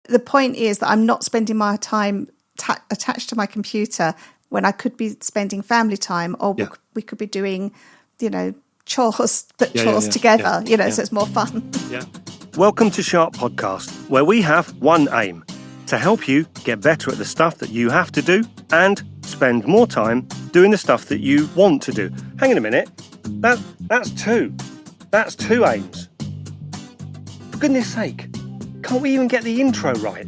the point is that I'm not spending my time attached to my computer when I could be spending family time, or we could be doing, chores, but chores together, so it's more fun. Yeah. Welcome to Sharp Podcast, where we have one aim: to help you get better at the stuff that you have to do and spend more time doing the stuff that you want to do. Hang on a minute. That's two. That's two aims. For goodness sake, can't we even get the intro right?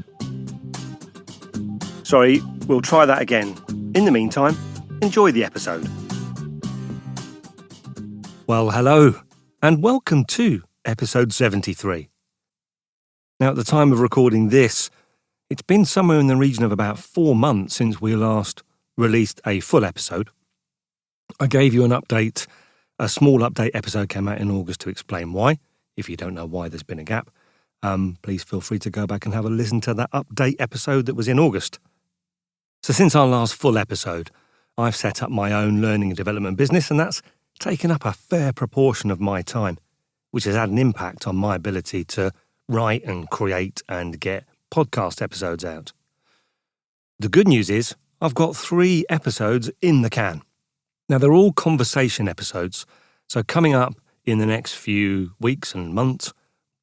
Sorry, we'll try that again. In the meantime, enjoy the episode. Well, hello, and welcome to episode 73. Now, at the time of recording this, it's been somewhere in the region of about 4 months since we last released a full episode. I gave you an update. A small update episode came out in August to explain why. If you don't know why there's been a gap, please feel free to go back and have a listen to that update episode that was in August. So since our last full episode, I've set up my own learning and development business, and that's taken up a fair proportion of my time, which has had an impact on my ability to write and create and get podcast episodes out. The good news is I've got 3 episodes in the can. Now, they're all conversation episodes, so coming up in the next few weeks and months,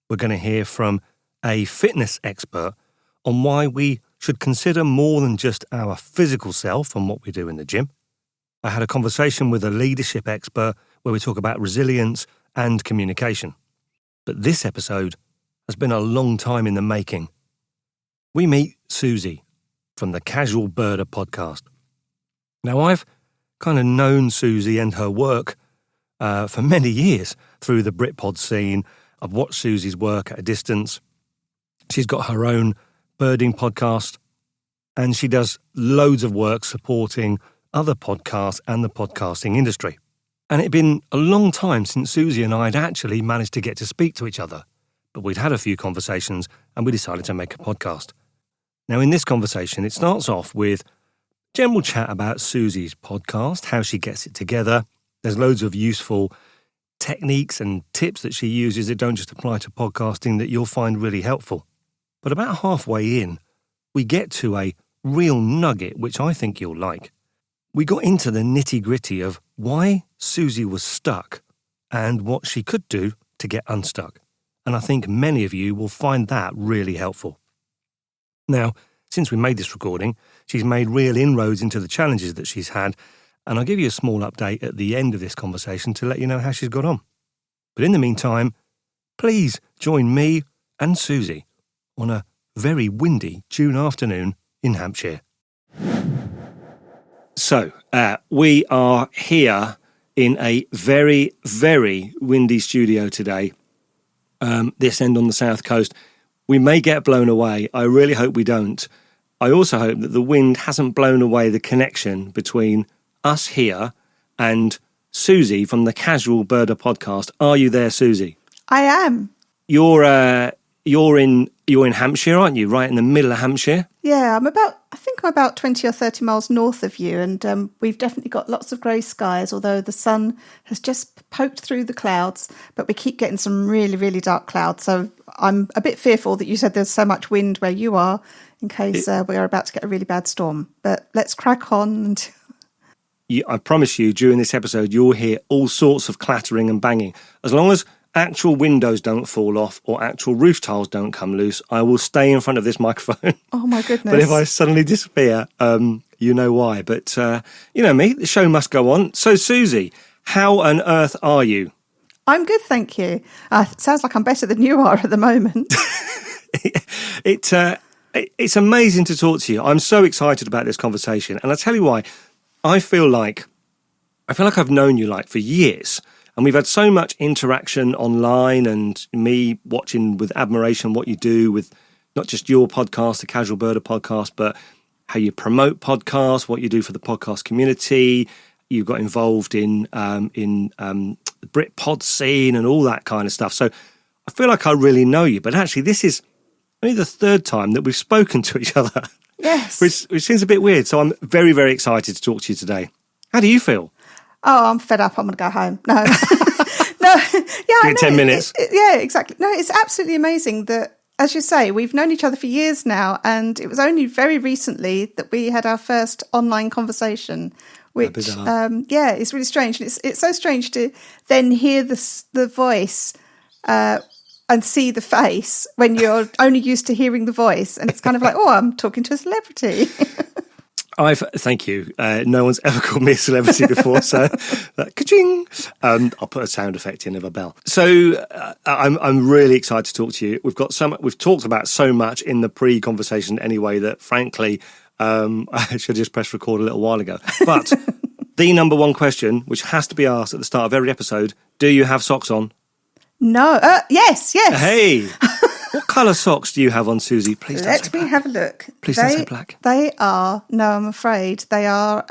we're going to hear from a fitness expert on why we should consider more than just our physical self and what we do in the gym. I had a conversation with a leadership expert where we talk about resilience and communication. But this episode has been a long time in the making. We meet Suzy from the Casual Birder podcast. Now, I've kind of known Suzy and her work for many years through the Britpod scene. I've watched Suzy's work at a distance. She's got her own birding podcast, and she does loads of work supporting other podcasts and the podcasting industry. And it'd been a long time since Suzy and I had actually managed to get to speak to each other, but we'd had a few conversations and we decided to make a podcast. Now, in this conversation, it starts off with general chat about Suzy's podcast, how she gets it together. There's loads of useful techniques and tips that she uses that don't just apply to podcasting that you'll find really helpful. But about halfway in, we get to a real nugget, which I think you'll like. We got into the nitty-gritty of why Suzy was stuck and what she could do to get unstuck. And I think many of you will find that really helpful. Now, since we made this recording, she's made real inroads into the challenges that she's had, and I'll give you a small update at the end of this conversation to let you know how she's got on. But in the meantime, please join me and Suzy on a very windy June afternoon in Hampshire. So, we are here in a very, very windy studio today, this end on the south coast. We may get blown away. I really hope we don't. I also hope that the wind hasn't blown away the connection between us here and Suzy from the Casual Birder podcast. Are you there, Suzy? I am. You're in Hampshire, aren't you? Right in the middle of Hampshire? Yeah, I think I'm about 20 or 30 miles north of you, and we've definitely got lots of grey skies, although the sun has just poked through the clouds, but we keep getting some really, really dark clouds. So I'm a bit fearful that you said there's so much wind where you are in case we are about to get a really bad storm. But let's crack on. I promise you, during this episode, you'll hear all sorts of clattering and banging. As long as actual windows don't fall off or actual roof tiles don't come loose, I will stay in front of this microphone. Oh, my goodness. But if I suddenly disappear, you know why. But you know me, the show must go on. So, Suzy, how on earth are you? I'm good, thank you. It sounds like I'm better than you are at the moment. It's amazing to talk to you. I'm so excited about this conversation. And I'll tell you why. I feel like I've known you for years. And we've had so much interaction online and me watching with admiration what you do with not just your podcast, the Casual Birder podcast, but how you promote podcasts, what you do for the podcast community. You got involved in the Britpod scene and all that kind of stuff. So I feel like I really know you. But actually, this is only the 3rd time that we've spoken to each other. Yes. Which seems a bit weird. So I'm very, very excited to talk to you today. How do you feel? Oh, I'm fed up. I'm going to go home. No. No. Yeah, Give it 10 minutes. Yeah, exactly. No, it's absolutely amazing that as you say, we've known each other for years now, and it was only very recently that we had our first online conversation, which, is really strange. And it's so strange to then hear the voice and see the face when you're only used to hearing the voice. And it's kind of like, oh, I'm talking to a celebrity. Thank you. No one's ever called me a celebrity before, so ka-ching! I'll put a sound effect in of a bell. So I'm really excited to talk to you. We've talked about so much in the pre-conversation anyway that, frankly, I should just press record a little while ago. But the number one question, which has to be asked at the start of every episode: do you have socks on? No. Yes. Hey. What colour socks do you have on, Suzy? Please don't say black. Let me have a look. Please don't say black. They are, no, I'm afraid, they are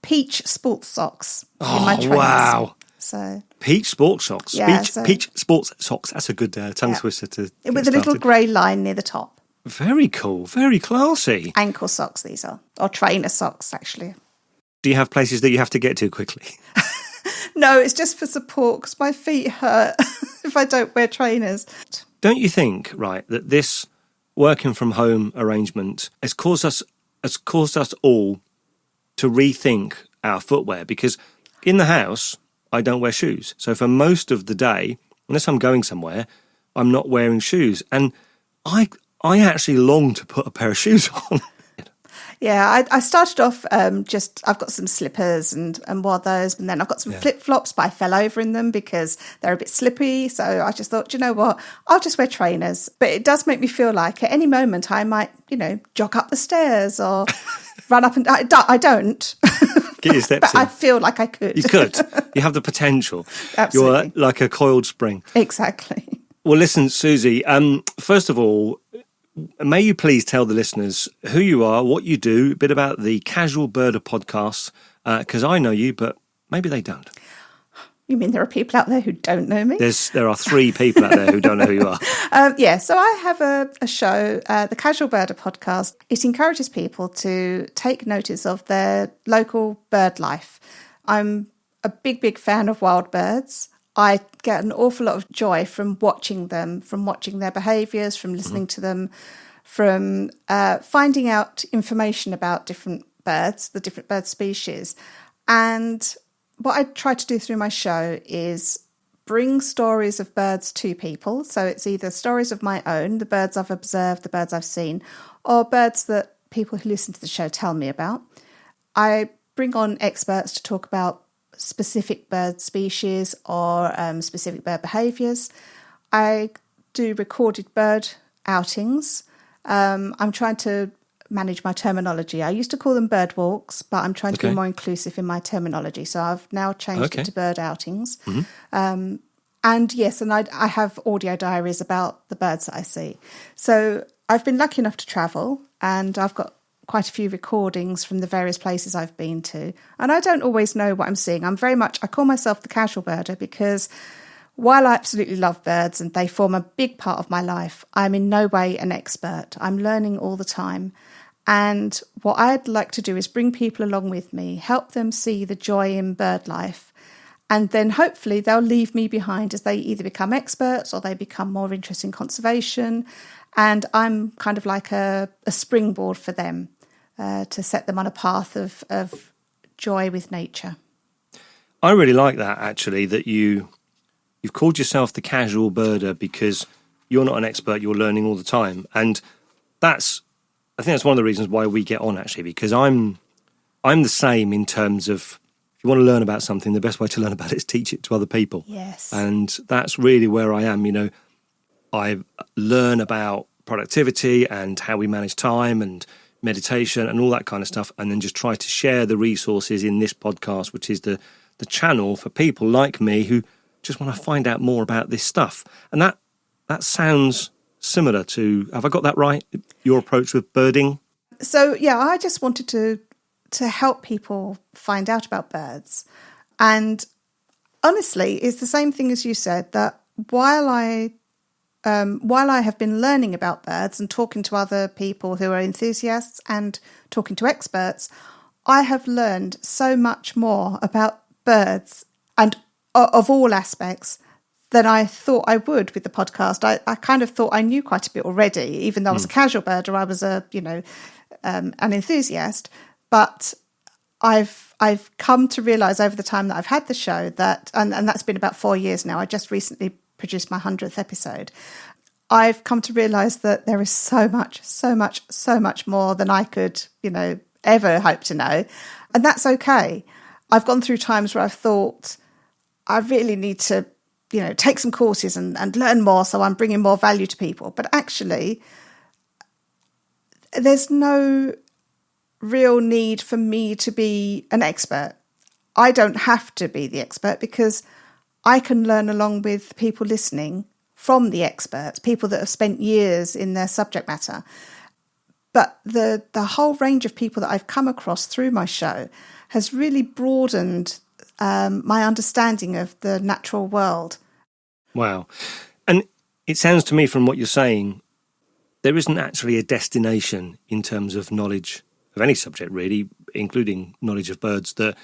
peach sports socks in my trainers. Wow. So Peach sports socks. Yeah, Peach sports socks. That's a good tongue twister to get with a little grey line near the top. Very cool. Very classy. Ankle socks, these are. Or trainer socks, actually. Do you have places that you have to get to quickly? No, it's just for support because my feet hurt if I don't wear trainers. Don't you think, right, that this working from home arrangement has caused us all to rethink our footwear? Because in the house, I don't wear shoes. So for most of the day, unless I'm going somewhere, I'm not wearing shoes. And I actually long to put a pair of shoes on. Yeah, I started off I've got some slippers and wore those, and then I've got some flip-flops, but I fell over in them because they're a bit slippy. So I just thought, you know what, I'll just wear trainers. But it does make me feel like at any moment I might, jog up the stairs or run up and I don't. Get your steps but in. I feel like I could. You could. You have the potential. Absolutely. You're like a coiled spring. Exactly. Well, listen, Suzy, first of all, may you please tell the listeners who you are, what you do, a bit about the Casual Birder podcast, because I know you, but maybe they don't. You mean there are people out there who don't know me? There are 3 people out there who don't know who you are. So I have a show, the Casual Birder podcast. It encourages people to take notice of their local bird life. I'm a big fan of wild birds. I get an awful lot of joy from watching them, from watching their behaviours, from listening to them, from finding out information about different birds, the different bird species. And what I try to do through my show is bring stories of birds to people. So it's either stories of my own, the birds I've observed, the birds I've seen, or birds that people who listen to the show tell me about. I bring on experts to talk about specific bird species or specific bird behaviours. I do recorded bird outings. I'm trying to manage my terminology. I used to call them bird walks, but I'm trying to be more inclusive in my terminology. So I've now changed it to bird outings. Mm-hmm. And I have audio diaries about the birds that I see. So I've been lucky enough to travel, and I've got quite a few recordings from the various places I've been to. And I don't always know what I'm seeing. I call myself the casual birder because while I absolutely love birds and they form a big part of my life, I'm in no way an expert. I'm learning all the time. And what I'd like to do is bring people along with me, help them see the joy in bird life. And then hopefully they'll leave me behind as they either become experts or they become more interested in conservation. And I'm kind of like a springboard for them. To set them on a path of joy with nature. I really like that, actually, that you've called yourself the casual birder because you're not an expert, you're learning all the time. And I think that's one of the reasons why we get on, actually, because I'm the same in terms of if you want to learn about something, the best way to learn about it is teach it to other people. Yes. And that's really where I am. I learn about productivity and how we manage time and meditation and all that kind of stuff, and then just try to share the resources in this podcast, which is the channel for people like me who just want to find out more about this stuff. And that sounds similar to, have I got that right, your approach with birding? So I just wanted to help people find out about birds. And honestly, it's the same thing as you said, that while I have been learning about birds and talking to other people who are enthusiasts and talking to experts, I have learned so much more about birds and of all aspects than I thought I would with the podcast. I kind of thought I knew quite a bit already, even though I was a casual birder, I was an enthusiast. But I've come to realise over the time that I've had the show that, and that's been about 4 years now. I just recently produced my 100th episode. I've come to realise that there is so much more than I could, ever hope to know. And that's okay. I've gone through times where I've thought I really need to, take some courses and learn more so I'm bringing more value to people. But actually, there's no real need for me to be an expert. I don't have to be the expert because I can learn along with people listening from the experts, people that have spent years in their subject matter. But the whole range of people that I've come across through my show has really broadened my understanding of the natural world. Wow. And it sounds to me from what you're saying, there isn't actually a destination in terms of knowledge of any subject, really, including knowledge of birds, that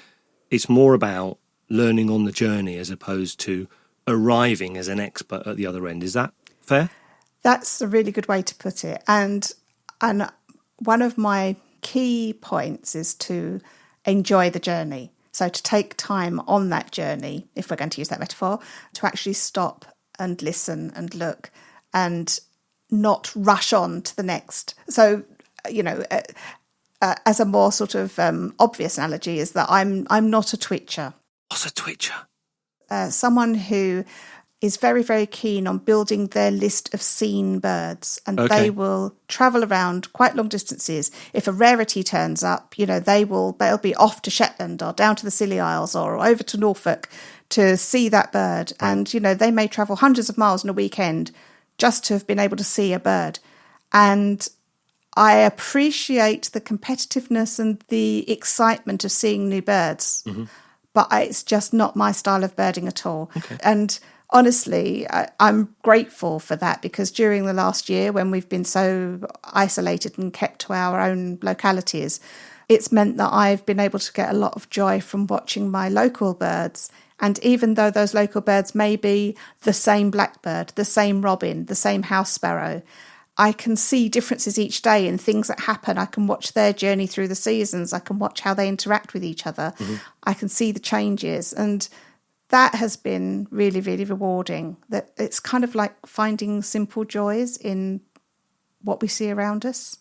it's more about learning on the journey as opposed to arriving as an expert at the other end. Is that fair? That's a really good way to put it. And one of my key points is to enjoy the journey. So to take time on that journey, if we're going to use that metaphor, to actually stop and listen and look and not rush on to the next. So, as a more sort of obvious analogy is that I'm not a twitcher. What's a twitcher? Someone who is very, very keen on building their list of seen birds, and they will travel around quite long distances. If a rarity turns up, they'll be off to Shetland or down to the Scilly Isles or over to Norfolk to see that bird. Right. And, they may travel hundreds of miles in a weekend just to have been able to see a bird. And I appreciate the competitiveness and the excitement of seeing new birds, but it's just not my style of birding at all. Okay. And honestly, I'm grateful for that, because during the last year, when we've been so isolated and kept to our own localities, it's meant that I've been able to get a lot of joy from watching my local birds. And even though those local birds may be the same blackbird, the same robin, the same house sparrow, I can see differences each day in things that happen. I can watch their journey through the seasons. I can watch how they interact with each other. I can see the changes. And that has been really, really rewarding. That it's kind of like finding simple joys in what we see around us.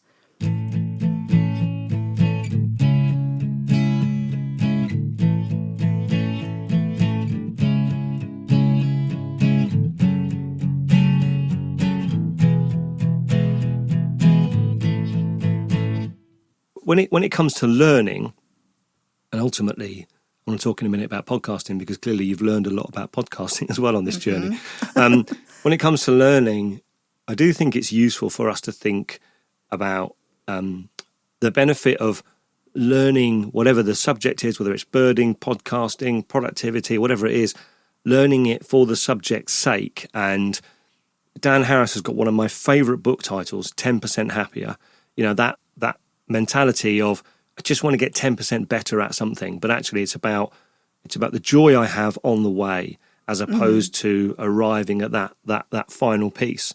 When it comes to learning, and ultimately, I want to talk in a minute about podcasting, because clearly you've learned a lot about podcasting as well on this journey. When it comes to learning, I do think it's useful for us to think about the benefit of learning whatever the subject is, whether it's birding, podcasting, productivity, whatever it is, learning it for the subject's sake. And Dan Harris has got one of my favourite book titles, 10% Happier. That mentality of, I just want to get 10% better at something, but actually it's about the joy I have on the way, as opposed to arriving at that final piece.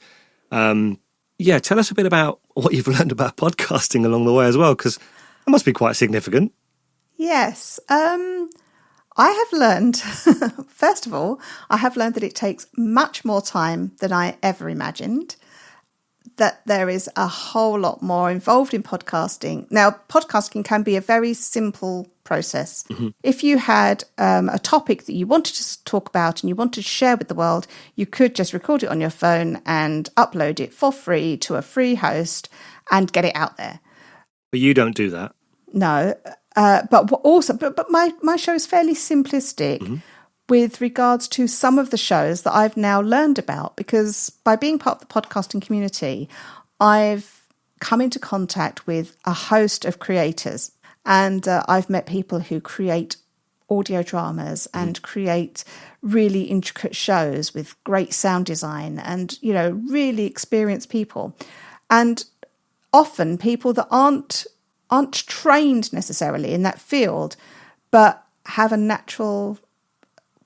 Tell us a bit about what you've learned about podcasting along the way as well, because it must be quite significant. Yes. I have learned, first of all, that it takes much more time than I ever imagined, that there is a whole lot more involved in podcasting. Now, podcasting can be a very simple process. If you had a topic that you wanted to talk about and you wanted to share with the world, you could just record it on your phone and upload it for free to a free host and get it out there. But you don't do that. No, but my show is fairly simplistic with regards to some of the shows that I've now learned about, because by being part of the podcasting community, I've come into contact with a host of creators, and I've met people who create audio dramas and create really intricate shows with great sound design and, really experienced people. And often people that aren't trained necessarily in that field, but have a natural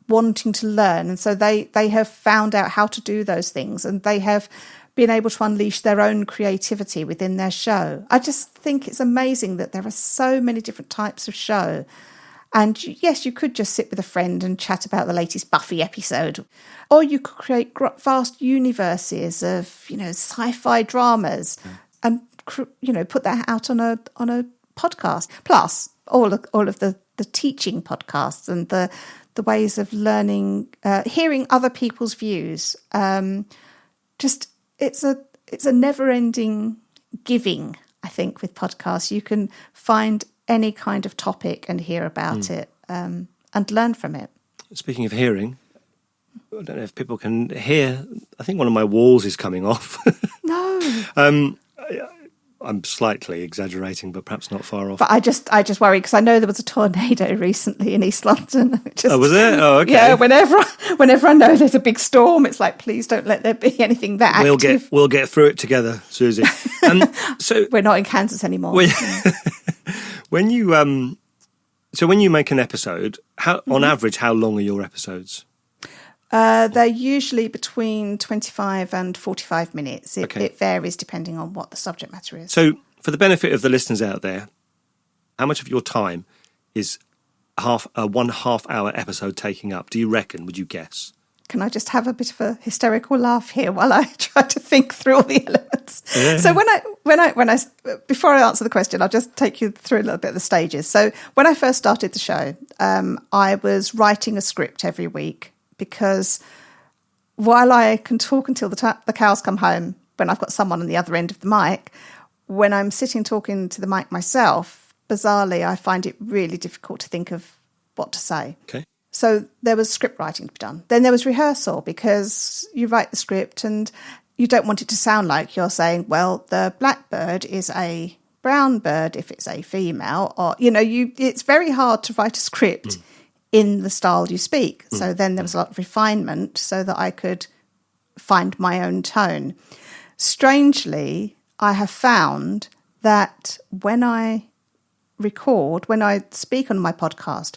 wanting to learn. And so they have found out how to do those things, and they have been able to unleash their own creativity within their show. I just think it's amazing that there are so many different types of show. And yes, you could just sit with a friend and chat about the latest Buffy episode, or you could create vast universes of, sci-fi dramas and, put that out on a podcast. Plus all of the teaching podcasts and the ways of learning, hearing other people's views. It's a never-ending giving, I think, with podcasts. You can find any kind of topic and hear about it and learn from it. Speaking of hearing, I don't know if people can hear. I think one of my walls is coming off. No. I'm slightly exaggerating, but perhaps not far off. But I just worry because I know there was a tornado recently in East London. Was there? Oh, okay. Yeah, whenever I know there's a big storm, it's like, please don't let there be anything that active. We'll get through it together, Suzy. So we're not in Kansas anymore. When you make an episode, on average, how long are your episodes? They're usually between 25 and 45 minutes. It varies depending on what the subject matter is. So for the benefit of the listeners out there, how much of your time is a 1.5 hour episode taking up? Do you reckon? Would you guess? Can I just have a bit of a hysterical laugh here while I try to think through all the elements? Yeah. So when I before I answer the question, I'll just take you through a little bit of the stages. So when I first started the show, I was writing a script every week, because while I can talk until the cows come home, when I've got someone on the other end of the mic, when I'm sitting talking to the mic myself, bizarrely, I find it really difficult to think of what to say. Okay. So there was script writing to be done. Then there was rehearsal, because you write the script and you don't want it to sound like you're saying, well, the blackbird is a brown bird if it's a female, or, it's very hard to write a script in the style you speak. So then there was a lot of refinement so that I could find my own tone. Strangely, I have found that when I speak on my podcast,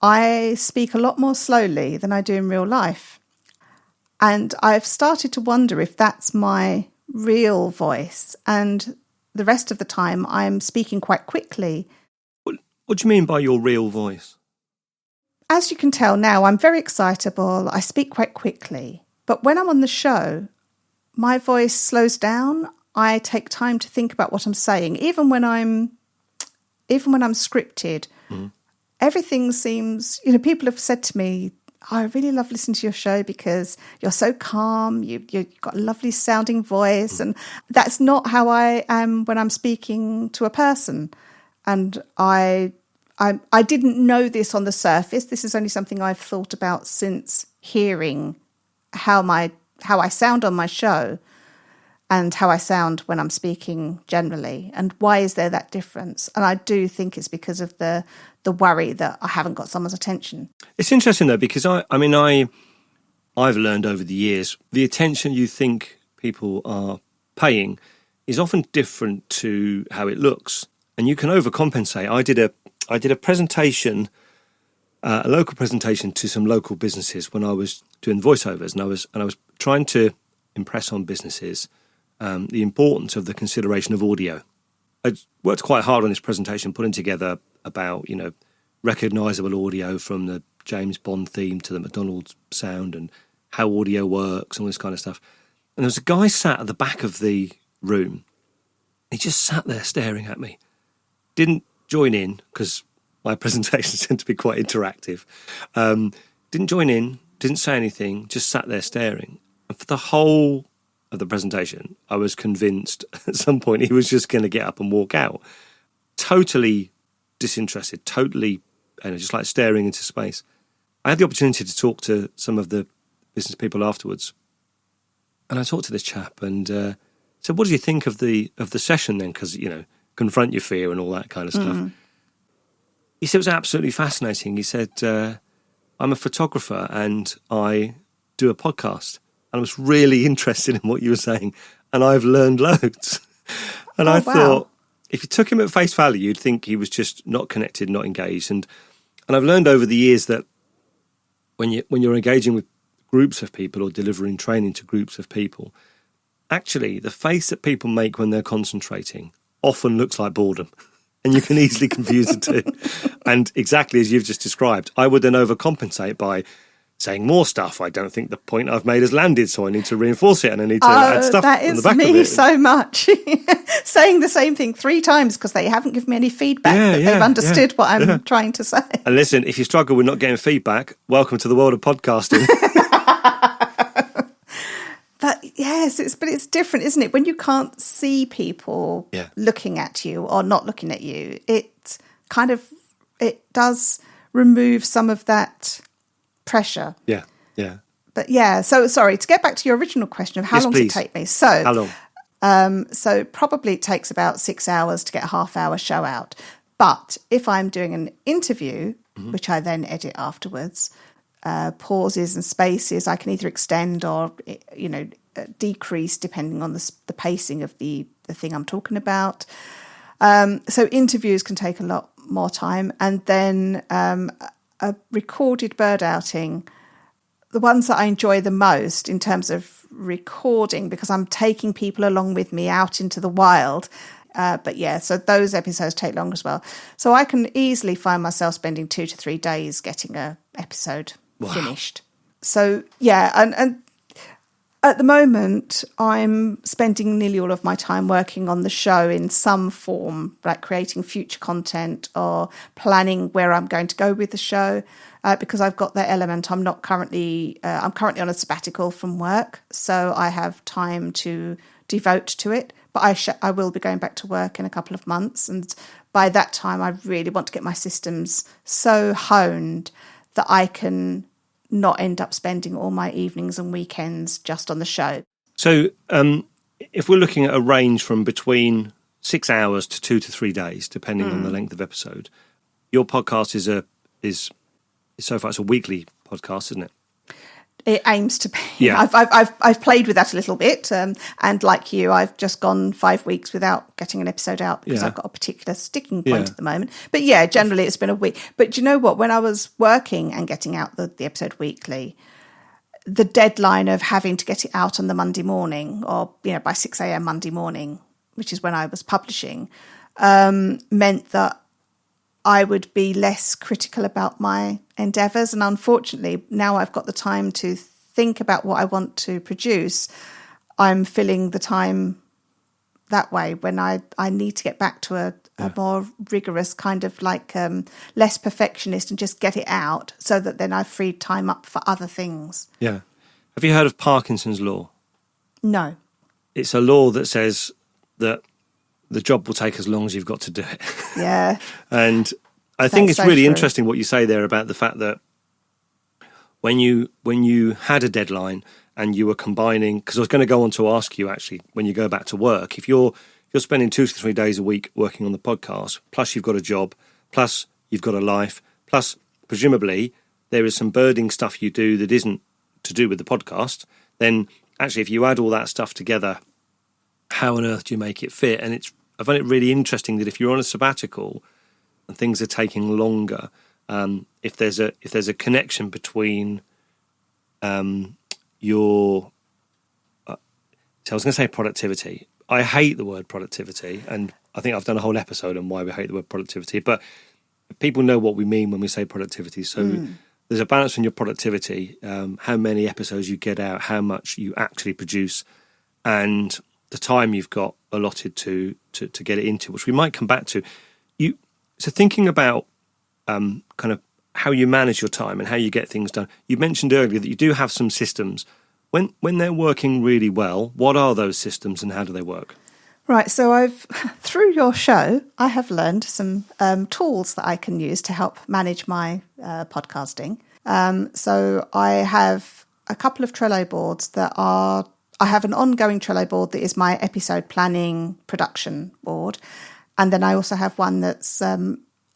I speak a lot more slowly than I do in real life. And I've started to wonder if that's my real voice. And the rest of the time, I'm speaking quite quickly. What do you mean by your real voice? As you can tell now, I'm very excitable. I speak quite quickly. But when I'm on the show, my voice slows down. I take time to think about what I'm saying. Even when I'm scripted, everything seems, people have said to me, I really love listening to your show because you're so calm, you've got a lovely sounding voice. And that's not how I am when I'm speaking to a person. And I didn't know this on the surface. This is only something I've thought about since hearing how I sound on my show and how I sound when I'm speaking generally. And why is there that difference? And I do think it's because of the worry that I haven't got someone's attention. It's interesting though, because I've learned over the years, the attention you think people are paying is often different to how it looks. And you can overcompensate. I did a presentation, a local presentation to some local businesses when I was doing voiceovers, and I was trying to impress on businesses the importance of the consideration of audio. I worked quite hard on this presentation, putting together about recognisable audio from the James Bond theme to the McDonald's sound and how audio works and all this kind of stuff. And there was a guy sat at the back of the room. He just sat there staring at me. Didn't join in because my presentations tend to be quite interactive. Didn't join in, didn't say anything, just sat there staring. And for the whole of the presentation, I was convinced at some point he was just going to get up and walk out. Totally disinterested, totally, just like staring into space. I had the opportunity to talk to some of the business people afterwards. And I talked to this chap and said, what do you think of the session then? Because, confront your fear and all that kind of stuff. He said it was absolutely fascinating. He said, I'm a photographer and I do a podcast. And I was really interested in what you were saying. And I've learned loads. And I thought, if you took him at face value, you'd think he was just not connected, not engaged. And I've learned over the years that when you're engaging with groups of people or delivering training to groups of people, actually the face that people make when they're concentrating often looks like boredom. And you can easily confuse the two. And exactly as you've just described, I would then overcompensate by saying more stuff. I don't think the point I've made has landed, so I need to reinforce it and I need to add stuff that on the is back of me it. so much. Saying the same thing 3 times because they haven't given me any feedback that they've understood what I'm trying to say. And listen, if you struggle with not getting feedback, welcome to the world of podcasting. But yes, it's different, isn't it? When you can't see people looking at you or not looking at you, it does remove some of that pressure. Yeah. But so sorry, to get back to your original question of how long does it take me? So how long? So probably it takes about 6 hours to get a half-hour show out. But if I'm doing an interview, which I then edit afterwards, pauses and spaces I can either extend or decrease depending on the pacing of the thing I'm talking about. So interviews can take a lot more time, and then a recorded bird outing, the ones that I enjoy the most in terms of recording, because I'm taking people along with me out into the wild. So those episodes take longer as well. So I can easily find myself spending 2 to 3 days getting a episode finished. So and at the moment I'm spending nearly all of my time working on the show in some form, like creating future content or planning where I'm going to go with the show, because I've got that element. I'm currently on a sabbatical from work, so I have time to devote to it. But I will be going back to work in a couple of months, and by that time I really want to get my systems so honed that I can not end up spending all my evenings and weekends just on the show. So if we're looking at a range from between 6 hours to 2 to 3 days, depending on the length of episode, your podcast is so far it's a weekly podcast, isn't it? It aims to be. Yeah. I've played with that a little bit, and like you, I've just gone 5 weeks without getting an episode out because I've got a particular sticking point at the moment. But generally it's been a week. But do you know what? When I was working and getting out the episode weekly, the deadline of having to get it out on the Monday morning, or by 6 a.m. Monday morning, which is when I was publishing, meant that I would be less critical about my endeavours. And unfortunately, now I've got the time to think about what I want to produce, I'm filling the time that way when I need to get back to a more rigorous kind of less perfectionist and just get it out so that then I've freed time up for other things. Yeah. Have you heard of Parkinson's law? No. It's a law that says that the job will take as long as you've got to do it. Yeah. And I think it's really interesting what you say there about the fact that when you had a deadline and you were combining, because I was going to go on to ask you actually, when you go back to work, if you're spending 2 to 3 days a week working on the podcast, plus you've got a job, plus you've got a life, plus presumably there is some birding stuff you do that isn't to do with the podcast, then actually if you add all that stuff together, how on earth do you make it fit? And I find it really interesting that if you're on a sabbatical and things are taking longer, if there's a connection between your so I was going to say productivity. I hate the word productivity, and I think I've done a whole episode on why we hate the word productivity, but people know what we mean when we say productivity. So there's a balance in your productivity, how many episodes you get out, how much you actually produce, and the time you've got allotted to get it into, which we might come back to. So thinking about kind of how you manage your time and how you get things done. You mentioned earlier that you do have some systems. When they're working really well, what are those systems and how do they work? Right, so through your show, I have learned some tools that I can use to help manage my podcasting. So I have a couple of Trello boards I have an ongoing Trello board that is my episode planning production board. And then I also have one that's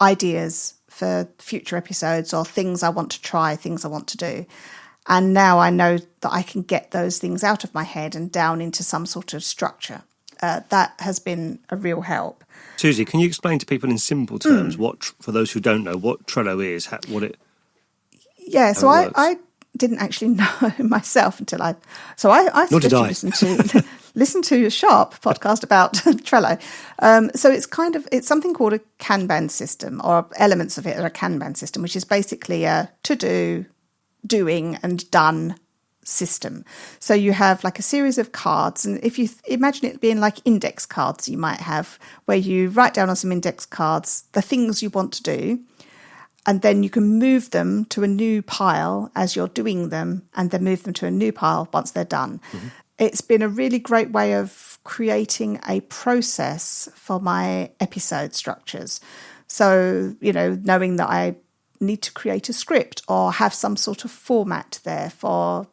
ideas for future episodes or things I want to try, things I want to do. And now I know that I can get those things out of my head and down into some sort of structure. That has been a real help. Suzy, can you explain to people in simple terms for those who don't know, what Trello is, what it... Yeah, so I didn't actually know myself until I suggest you listen to a Sharp podcast about Trello. So it's something called a Kanban system, or elements of it are a Kanban system, which is basically a to-do, doing and done system. So you have like a series of cards, and if you imagine it being like index cards you might have, where you write down on some index cards the things you want to do, and then you can move them to a new pile as you're doing them, and then move them to a new pile once they're done. Mm-hmm. It's been a really great way of creating a process for my episode structures. So, knowing that I need to create a script or have some sort of format there for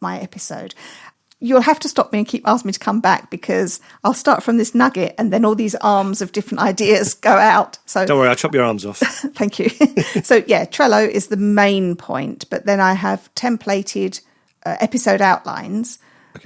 my episode. You'll have to stop me and keep asking me to come back, because I'll start from this nugget and then all these arms of different ideas go out. So don't worry, I'll chop your arms off. Thank you. So yeah, Trello is the main point, but then I have templated episode outlines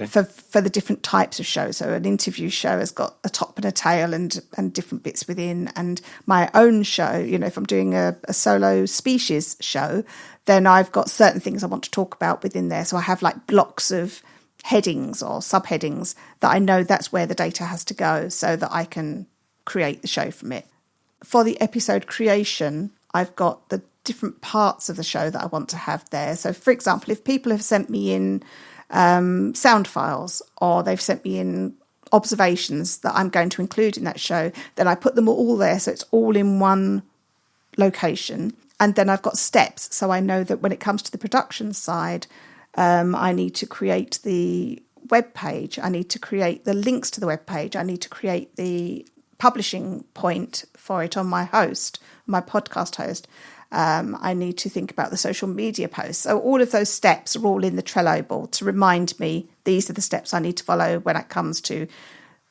for the different types of shows. So an interview show has got a top and a tail and different bits within. And my own show, if I'm doing a solo species show, then I've got certain things I want to talk about within there. So I have like blocks of headings or subheadings that I know that's where the data has to go, so that I can create the show from it. For the episode creation, I've got the different parts of the show that I want to have there. So for example, if people have sent me in sound files, or they've sent me in observations that I'm going to include in that show, then I put them all there, so it's all in one location. And then I've got steps, so I know that when it comes to the production side, I need to create the web page, I need to create the links to the web page, I need to create the publishing point for it on my host, my podcast host. I need to think about the social media posts. So all of those steps are all in the Trello board to remind me these are the steps I need to follow when it comes to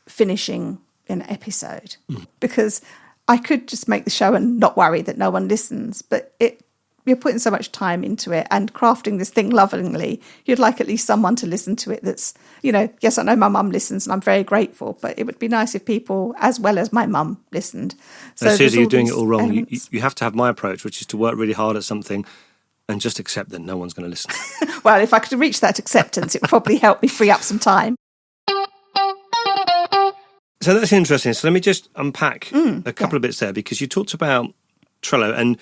finishing an episode. Because I could just make the show and not worry that no one listens, but you're putting so much time into it and crafting this thing lovingly. You'd like at least someone to listen to it that's, yes, I know my mum listens and I'm very grateful, but it would be nice if people, as well as my mum, listened. So Suzy, you're doing it all wrong. You have to have my approach, which is to work really hard at something and just accept that no one's going to listen. Well, if I could reach that acceptance, it would probably help me free up some time. So that's interesting. So let me just unpack a couple of bits there, because you talked about Trello, and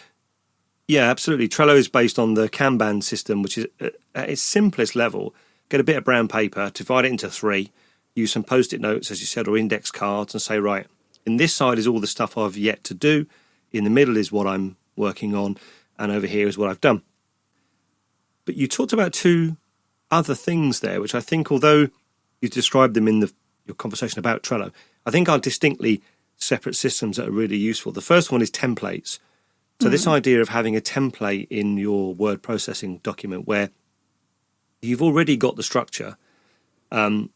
yeah, absolutely. Trello is based on the Kanban system, which is at its simplest level. Get a bit of brown paper, divide it into 3, use some Post-it notes, as you said, or index cards, and say, right, in this side is all the stuff I've yet to do, in the middle is what I'm working on, and over here is what I've done. But you talked about 2 other things there, which I think, although you described them in your conversation about Trello, I think are distinctly separate systems that are really useful. The first one is templates. So this idea of having a template in your word processing document where you've already got the structure. And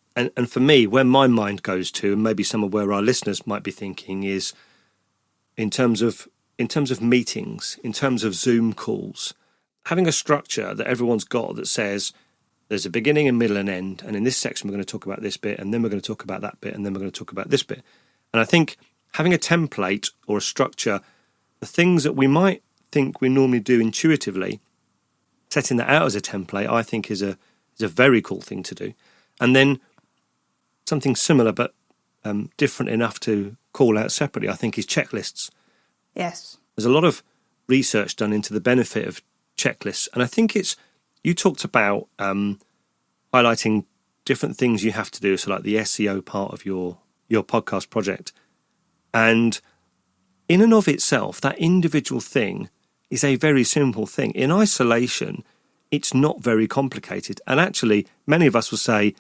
for me, where my mind goes to, and maybe some of where our listeners might be thinking, is in terms of meetings, in terms of Zoom calls, having a structure that everyone's got that says there's a beginning, a middle, and end. And in this section, we're going to talk about this bit, and then we're going to talk about that bit, and then we're going to talk about this bit. And I think having a template or a structure, the things that we might think we normally do intuitively, setting that out as a template, I think is a very cool thing to do. And then something similar but different enough to call out separately, I think, is checklists. Yes. There's a lot of research done into the benefit of checklists. And I think you talked about highlighting different things you have to do, so like the SEO part of your podcast project. And in and of itself, that individual thing is a very simple thing. In isolation, it's not very complicated. And actually, many of us will say,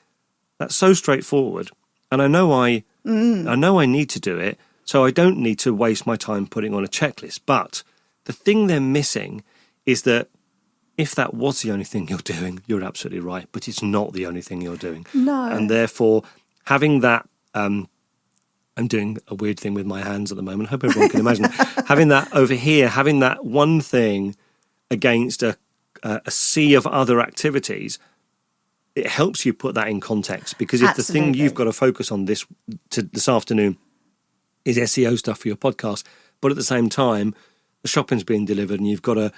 that's so straightforward. And I know I need to do it, so I don't need to waste my time putting on a checklist. But the thing they're missing is that if that was the only thing you're doing, you're absolutely right, but it's not the only thing you're doing. No. And therefore, having that... I'm doing a weird thing with my hands at the moment. I hope everyone can imagine. Having that over here, having that one thing against a sea of other activities, it helps you put that in context. Because if Absolutely. the thing you've got to focus on this afternoon is SEO stuff for your podcast, but at the same time, the shopping's being delivered and you've got a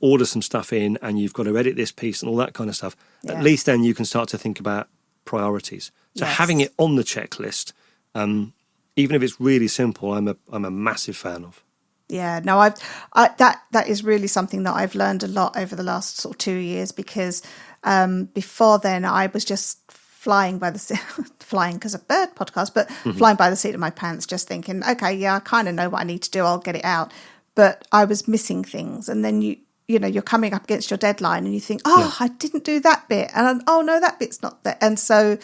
order some stuff in and you've got to edit this piece and all that kind of stuff, Yeah. at least then you can start to think about priorities. So Yes. having it on the checklist, even if it's really simple, I'm a massive fan of. Yeah, no, that is really something that I've learned a lot over the last sort of 2 years, because before then I was just flying by the flying because of bird podcast, but flying by the seat of my pants, just thinking, okay, yeah, I kind of know what I need to do, I'll get it out. But I was missing things, and then you're coming up against your deadline, and you think, I didn't do that bit, and oh no, that bit's not there. And so,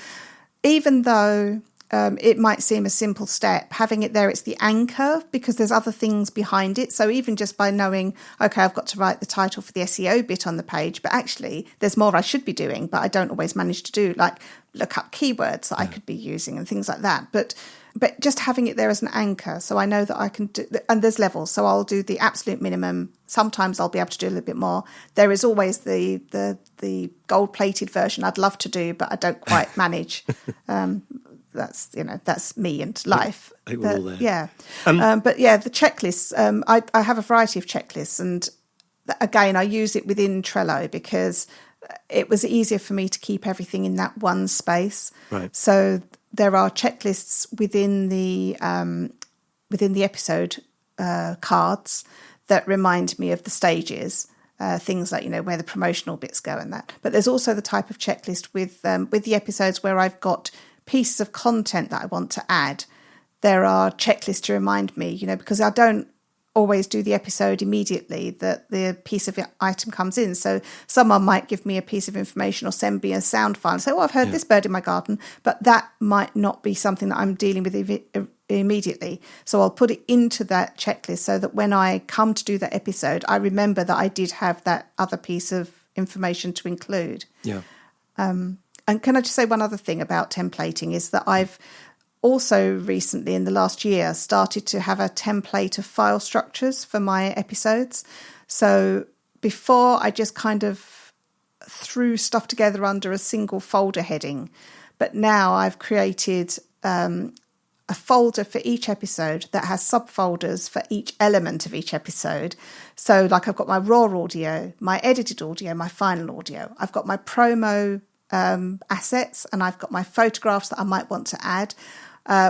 even though it might seem a simple step, having it there, it's the anchor, because there's other things behind it. So even just by knowing, okay, I've got to write the title for the SEO bit on the page, but actually there's more I should be doing, but I don't always manage to do, like look up keywords that I could be using and things like that. But just having it there as an anchor, so I know that I can do, and there's levels, so I'll do the absolute minimum. Sometimes I'll be able to do a little bit more. There is always the gold-plated version I'd love to do, but I don't quite manage. That's me and life. I think we're all there. Yeah. But yeah, the checklists, I have a variety of checklists, and again, I use it within Trello because it was easier for me to keep everything in that one space. Right. So there are checklists within the episode cards that remind me of the stages, things like, where the promotional bits go and that. But there's also the type of checklist with the episodes where I've got pieces of content that I want to add. There are checklists to remind me, because I don't always do the episode immediately that the piece of item comes in. So someone might give me a piece of information or send me a sound file and say, I've heard this bird in my garden, but that might not be something that I'm dealing with immediately. So I'll put it into that checklist so that when I come to do that episode, I remember that I did have that other piece of information to include. Yeah. And can I just say one other thing about templating is that I've also recently, in the last year, started to have a template of file structures for my episodes. So before, I just kind of threw stuff together under a single folder heading. But now I've created a folder for each episode that has subfolders for each element of each episode. So like I've got my raw audio, my edited audio, my final audio. I've got my promo assets, and I've got my photographs that I might want to add,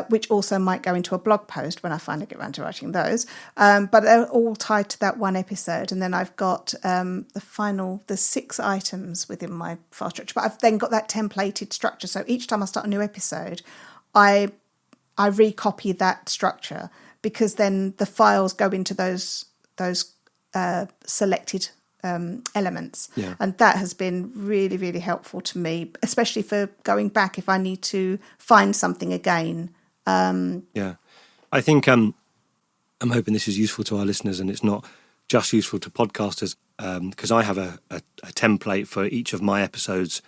which also might go into a blog post when I finally get around to writing those. But they're all tied to that one episode. And then I've got the 6 items within my file structure. But I've then got that templated structure. So each time I start a new episode, I recopy that structure, because then the files go into those selected elements. Yeah. And that has been really, really helpful to me, especially for going back if I need to find something again. Yeah. I think I'm hoping this is useful to our listeners, and it's not just useful to podcasters, because I have a template for each of my episodes.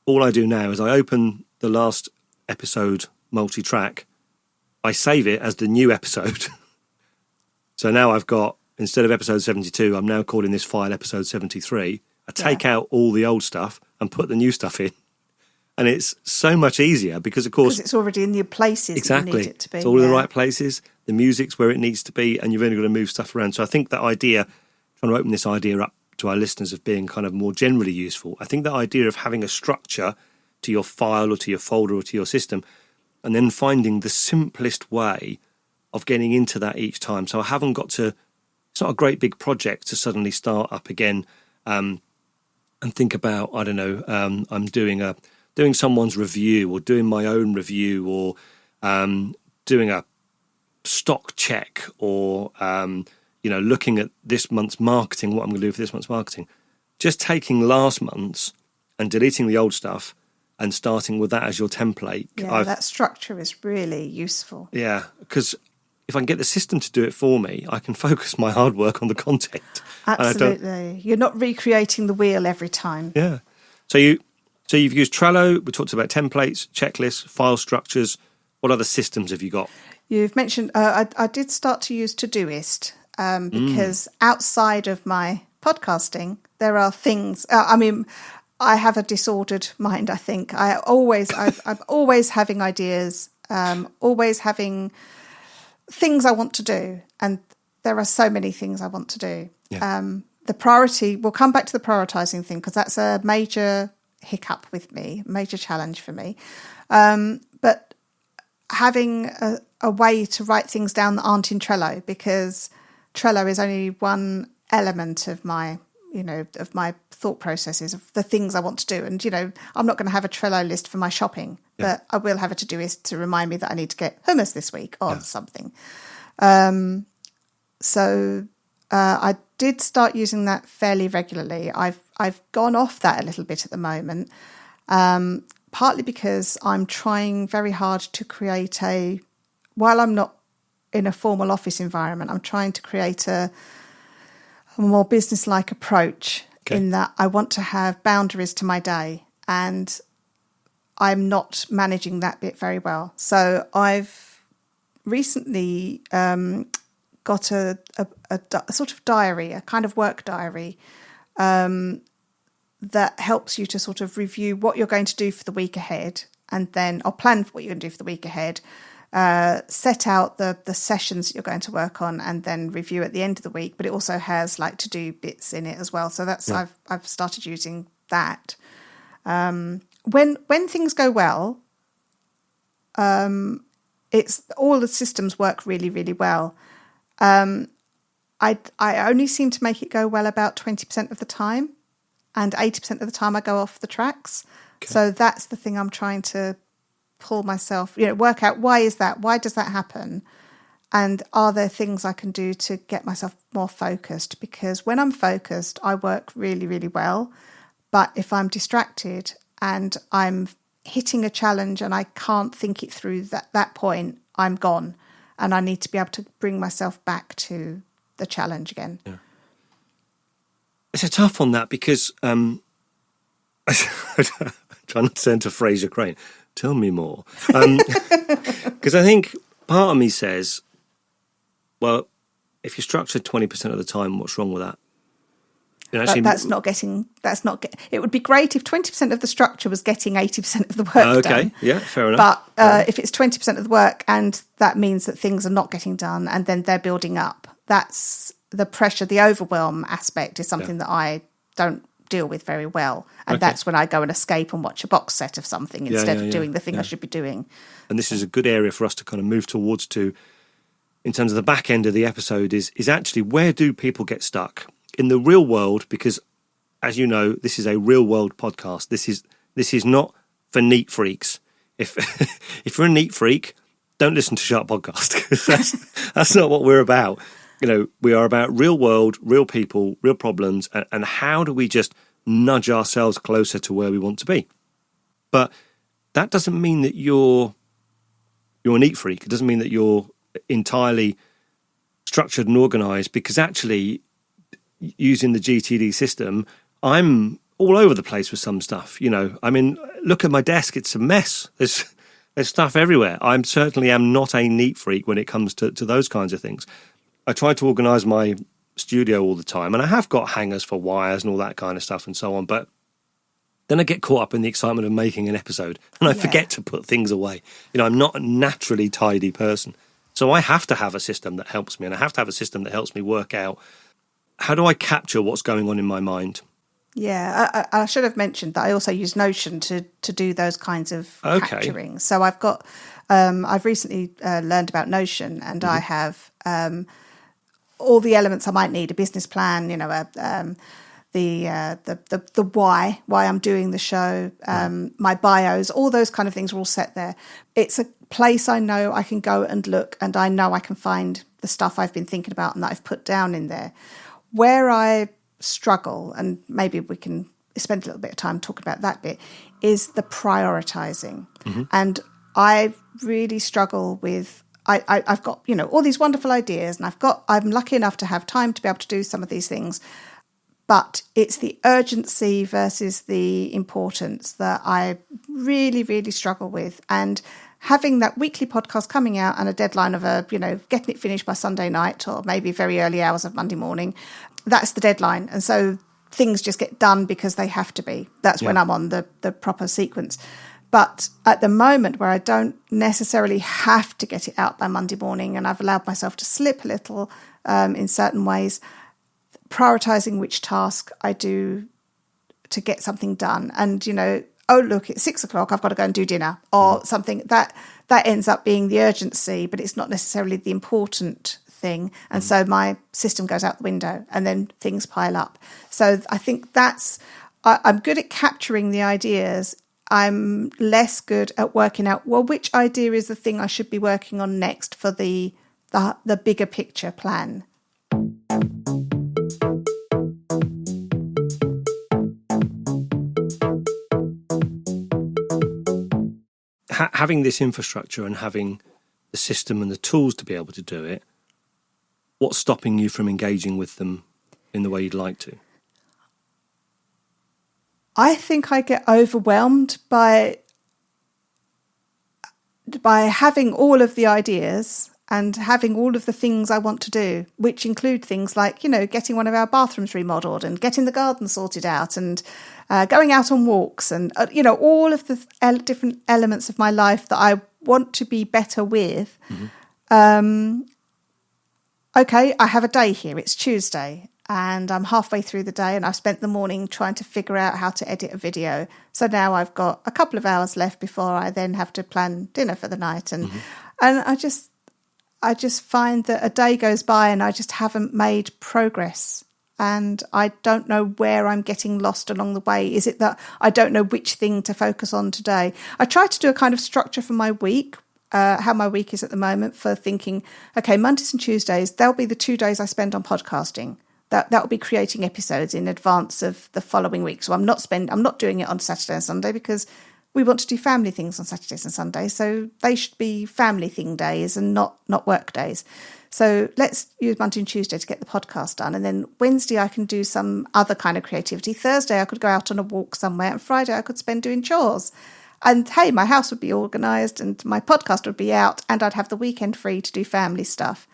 All I do now is I open the last episode multi-track, I save it as the new episode. So now I've got, instead of episode 72, I'm now calling this file episode 73. I take out all the old stuff and put the new stuff in. And it's so much easier because, of course... Because it's already in the places exactly, that you need it to be. It's all in the right places. The music's where it needs to be, and you've only got to move stuff around. So I think that idea, trying to open this idea up to our listeners of being kind of more generally useful, I think that idea of having a structure to your file or to your folder or to your system, and then finding the simplest way of getting into that each time. So I haven't got to... It's not a great big project to suddenly start up again and think about, I don't know, I'm doing someone's review, or doing my own review, or doing a stock check, or looking at this month's marketing, what I'm going to do for this month's marketing. Just taking last month's and deleting the old stuff and starting with that as your template. Yeah, that structure is really useful. Yeah, because if I can get the system to do it for me, I can focus my hard work on the content. Absolutely. You're not recreating the wheel every time. Yeah. So you've used Trello. We talked about templates, checklists, file structures. What other systems have you got? You've mentioned, I did start to use Todoist because outside of my podcasting, there are things, I have a disordered mind, I think. I'm always having ideas, always having things I want to do, and there are so many things I want to do. Yeah. the priority, we'll come back to the prioritising thing because that's a major hiccup with me, major challenge for me. But having a way to write things down that aren't in Trello, because Trello is only one element of my thought processes of the things I want to do. And, I'm not going to have a Trello list for my shopping, but I will have a to-do list to remind me that I need to get hummus this week or something. So I did start using that fairly regularly. I've gone off that a little bit at the moment, partly because I'm trying very hard to create while I'm not in a formal office environment, I'm trying to create a more business-like approach in that I want to have boundaries to my day, and I'm not managing that bit very well. So I've recently got a sort of diary, a kind of work diary, that helps you to sort of review what you're going to do for the week ahead, and then or plan for what you're going to do for the week ahead, set out the sessions that you're going to work on, and then review at the end of the week. But it also has like to do bits in it as well. So that's I've started using that. When things go well, it's all the systems work really, really well. I only seem to make it go well about 20% of the time, and 80% of the time I go off the tracks. Okay. So that's the thing I'm trying to pull myself, work out why is that? Why does that happen? And are there things I can do to get myself more focused? Because when I'm focused, I work really, really well. But if I'm distracted and I'm hitting a challenge and I can't think it through that point, I'm gone. And I need to be able to bring myself back to the challenge again. Yeah. It's a tough one, that, because I'm trying not to turn to Fraser Crane. Tell me more. Because I think part of me says, well, if you're structured 20% of the time, what's wrong with that? It would be great if 20% of the structure was getting 80% of the work done. Okay, yeah, fair enough. But if it's 20% of the work and that means that things are not getting done and then they're building up, that's the pressure, the overwhelm aspect is something that I don't deal with very well. And that's when I go and escape and watch a box set of something instead of doing the thing I should be doing. And this is a good area for us to kind of move towards in terms of the back end of the episode is actually, where do people get stuck? In the real world, because as you know, this is a real world podcast. This is not for neat freaks. If you're a neat freak, don't listen to Sharp Podcast, because that's not what we're about. We are about real world, real people, real problems, and how do we just nudge ourselves closer to where we want to be. But that doesn't mean that you're a neat freak. It doesn't mean that you're entirely structured and organised, because actually, using the GTD system, I'm all over the place with some stuff. I mean, look at my desk; it's a mess. There's stuff everywhere. I certainly am not a neat freak when it comes to those kinds of things. I try to organise my studio all the time, and I have got hangers for wires and all that kind of stuff and so on. But then I get caught up in the excitement of making an episode, and I forget to put things away. I'm not a naturally tidy person, so I have to have a system that helps me, and I have to have a system that helps me work out, how do I capture what's going on in my mind? Yeah, I should have mentioned that I also use Notion to do those kinds of capturing. So I've got, I've recently learned about Notion, and I have all the elements I might need: a business plan, the why I'm doing the show, my bios, all those kind of things are all set there. It's a place I know I can go and look, and I know I can find the stuff I've been thinking about and that I've put down in there. Where I struggle, and maybe we can spend a little bit of time talking about that bit, is the prioritising. Mm-hmm. And I really struggle with, I've got, all these wonderful ideas, and I'm lucky enough to have time to be able to do some of these things, but it's the urgency versus the importance that I really, really struggle with. And having that weekly podcast coming out and a deadline of getting it finished by Sunday night, or maybe very early hours of Monday morning, that's the deadline. And so things just get done because they have to be. That's when I'm on the proper sequence. But at the moment where I don't necessarily have to get it out by Monday morning, and I've allowed myself to slip a little in certain ways, prioritising which task I do to get something done. And, oh, look, it's 6:00, I've got to go and do dinner, or something that ends up being the urgency, but it's not necessarily the important thing. And so my system goes out the window and then things pile up. So I think I'm good at capturing the ideas. I'm less good at working out, well, which idea is the thing I should be working on next for the bigger picture plan. Having this infrastructure and having the system and the tools to be able to do it, what's stopping you from engaging with them in the way you'd like to? I think I get overwhelmed by having all of the ideas and having all of the things I want to do, which include things like, getting one of our bathrooms remodeled and getting the garden sorted out and going out on walks and, all of the different elements of my life that I want to be better with. Okay, I have a day here. It's Tuesday and I'm halfway through the day and I've spent the morning trying to figure out how to edit a video. So now I've got a couple of hours left before I then have to plan dinner for the night. And I just find that a day goes by and I just haven't made progress. And I don't know where I'm getting lost along the way. Is it that I don't know which thing to focus on today? I try to do a kind of structure for my week, how my week is at the moment, for thinking, okay, Mondays and Tuesdays, they'll be the 2 days I spend on podcasting. That will be creating episodes in advance of the following week. So I'm not doing it on Saturday and Sunday because we want to do family things on Saturdays and Sundays. So they should be family thing days and not work days. So let's use Monday and Tuesday to get the podcast done. And then Wednesday I can do some other kind of creativity. Thursday I could go out on a walk somewhere. And Friday I could spend doing chores. And hey, my house would be organised and my podcast would be out and I'd have the weekend free to do family stuff.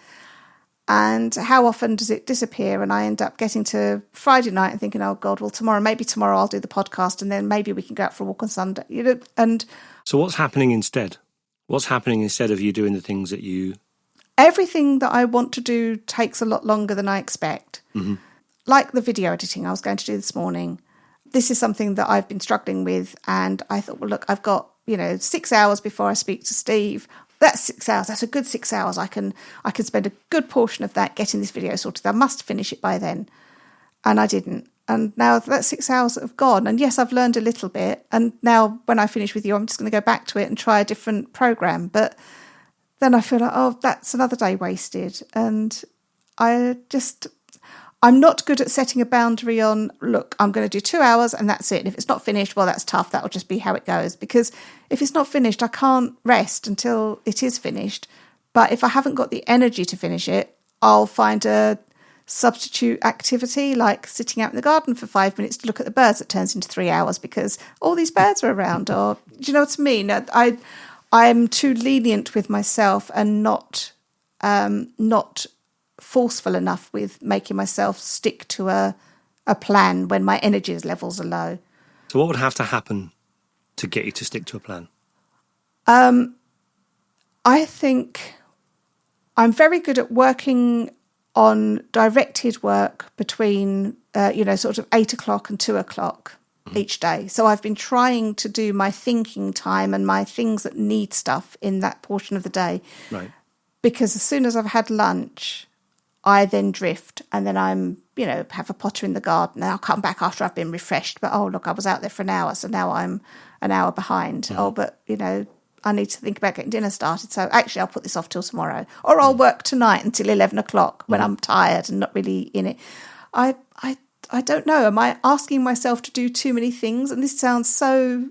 And how often does it disappear? And I end up getting to Friday night and thinking, oh God, well, maybe tomorrow I'll do the podcast and then maybe we can go out for a walk on Sunday. And so what's happening instead? What's happening instead of you doing the things that you... Everything that I want to do takes a lot longer than I expect. Like the video editing I was going to do this morning. This is something that I've been struggling with. And I thought, well, look, I've got, 6 hours before I speak to Steve. That's 6 hours. That's a good 6 hours. I can spend a good portion of that getting this video sorted. I must finish it by then. And I didn't. And now that's 6 hours that have gone. And yes, I've learned a little bit. And now when I finish with you, I'm just going to go back to it and try a different program. But then I feel like, oh, that's another day wasted. And I'm not good at setting a boundary on, look, I'm going to do 2 hours and that's it. And if it's not finished, well, that's tough. That'll just be how it goes. Because if it's not finished, I can't rest until it is finished. But if I haven't got the energy to finish it, I'll find a substitute activity like sitting out in the garden for 5 minutes to look at the birds that turns into 3 hours because all these birds are around. Or do you know what I mean? I'm too lenient with myself and not forceful enough with making myself stick to a plan when my energy levels are low. So what would have to happen to get you to stick to a plan? I think I'm very good at working on directed work between, sort of 8 o'clock and 2 o'clock each day. So I've been trying to do my thinking time and my things that need stuff in that portion of the day. Right. Because as soon as I've had lunch, I then drift and then I'm, have a potter in the garden and I'll come back after I've been refreshed. But, oh, look, I was out there for an hour, so now I'm an hour behind. Mm. Oh, but, I need to think about getting dinner started. So actually I'll put this off till tomorrow. Or I'll work tonight until 11 o'clock when I'm tired and not really in it. I don't know. Am I asking myself to do too many things? And this sounds so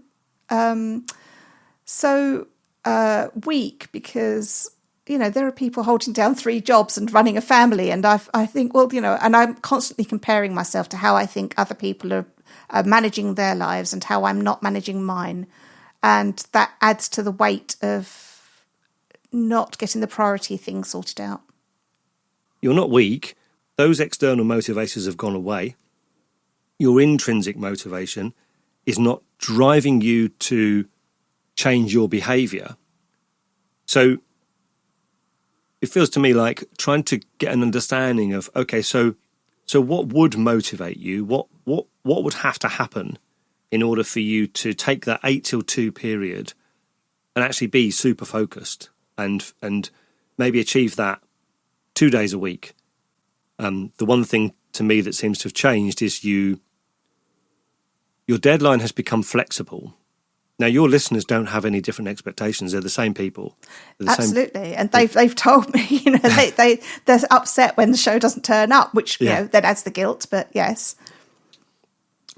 weak because... there are people holding down 3 jobs and running a family. And I think, and I'm constantly comparing myself to how I think other people are managing their lives and how I'm not managing mine. And that adds to the weight of not getting the priority thing sorted out. You're not weak. Those external motivators have gone away. Your intrinsic motivation is not driving you to change your behaviour. So it feels to me like trying to get an understanding of, okay, so So what would motivate you? What would have to happen in order for you to take that 8 till 2 period and actually be super focused and maybe achieve that 2 days a week? The one thing to me that seems to have changed is your deadline has become flexible. Now, your listeners don't have any different expectations. They're the same people. Absolutely. And they've told me, they're upset when the show doesn't turn up, which, then adds the guilt, but yes.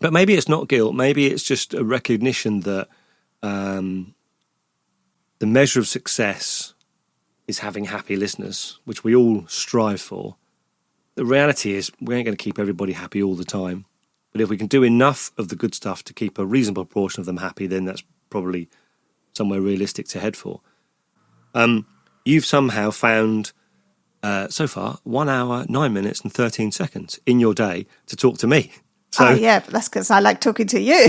But maybe it's not guilt. Maybe it's just a recognition that the measure of success is having happy listeners, which we all strive for. The reality is we ain't going to keep everybody happy all the time. But if we can do enough of the good stuff to keep a reasonable proportion of them happy, then that's probably somewhere realistic to head for. You've somehow found, so far, 1 hour, 9 minutes and 13 seconds in your day to talk to me. So, but that's because I like talking to you.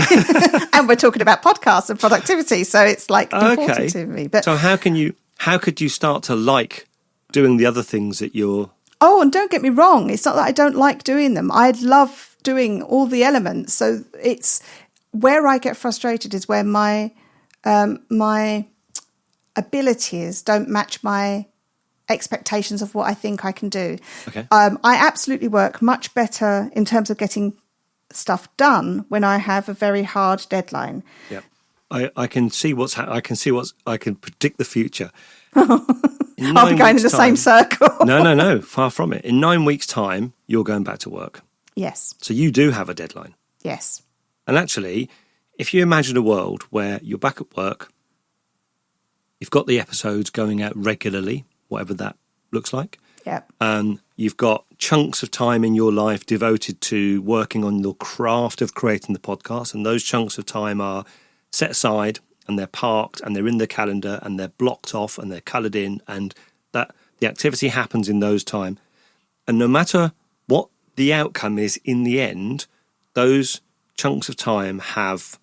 And we're talking about podcasts and productivity, so it's important to me. But so how could you start to like doing the other things that you're... Oh, and don't get me wrong, it's not that I don't like doing them. I love doing all the elements. So it's where I get frustrated is where my abilities don't match my expectations of what I think I can do. Okay. I absolutely work much better in terms of getting stuff done when I have a very hard deadline. Yeah, I can see I can predict the future. I'll be going in the same circle. No, far from it. In 9 weeks' time, you're going back to work. Yes. So you do have a deadline. Yes. And actually, if you imagine a world where you're back at work, you've got the episodes going out regularly, whatever that looks like. Yep. You've got chunks of time in your life devoted to working on your craft of creating the podcast, and those chunks of time are set aside and they're parked and they're in the calendar and they're blocked off and they're coloured in, and that the activity happens in those time. And no matter what the outcome is in the end, those chunks of time have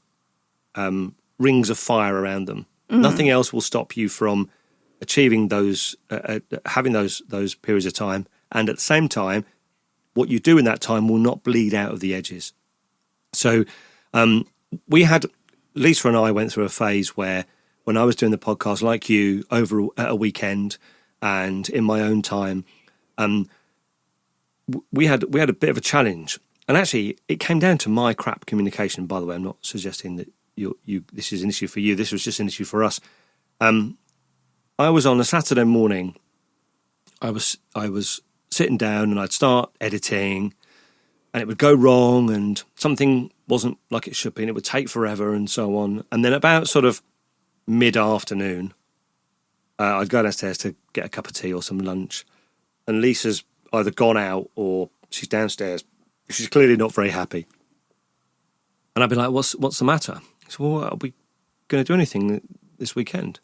rings of fire around them. Mm. Nothing else will stop you from achieving those, having those periods of time. And at the same time, what you do in that time will not bleed out of the edges. So Lisa and I went through a phase where when I was doing the podcast, like you, over at a weekend and in my own time, we had a bit of a challenge. And actually, it came down to my crap communication. By the way, I'm not suggesting that this is an issue for you. This was just an issue for us. I was on a Saturday morning. I was sitting down and I'd start editing, and it would go wrong, and something wasn't like it should be, and it would take forever, and so on. And then about sort of mid-afternoon, I'd go downstairs to get a cup of tea or some lunch, and Lisa's either gone out or she's downstairs. She's clearly not very happy. And I'd be like, what's the matter? She said, well, are we going to do anything this weekend?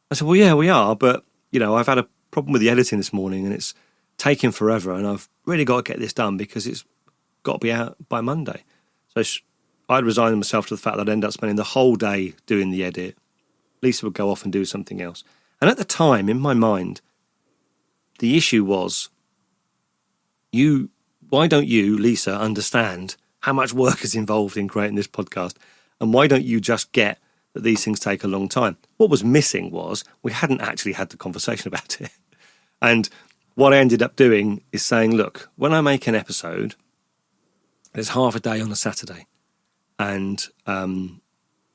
I said, well, yeah, we are, but, I've had a problem with the editing this morning and it's taking forever, and I've really got to get this done because it's got to be out by Monday. So I'd resigned myself to the fact that I'd end up spending the whole day doing the edit. Lisa would go off and do something else. And at the time, in my mind, the issue was, why don't you, Lisa, understand how much work is involved in creating this podcast? And why don't you just get that these things take a long time? What was missing was we hadn't actually had the conversation about it. And what I ended up doing is saying, look, when I make an episode, there's half a day on a Saturday. And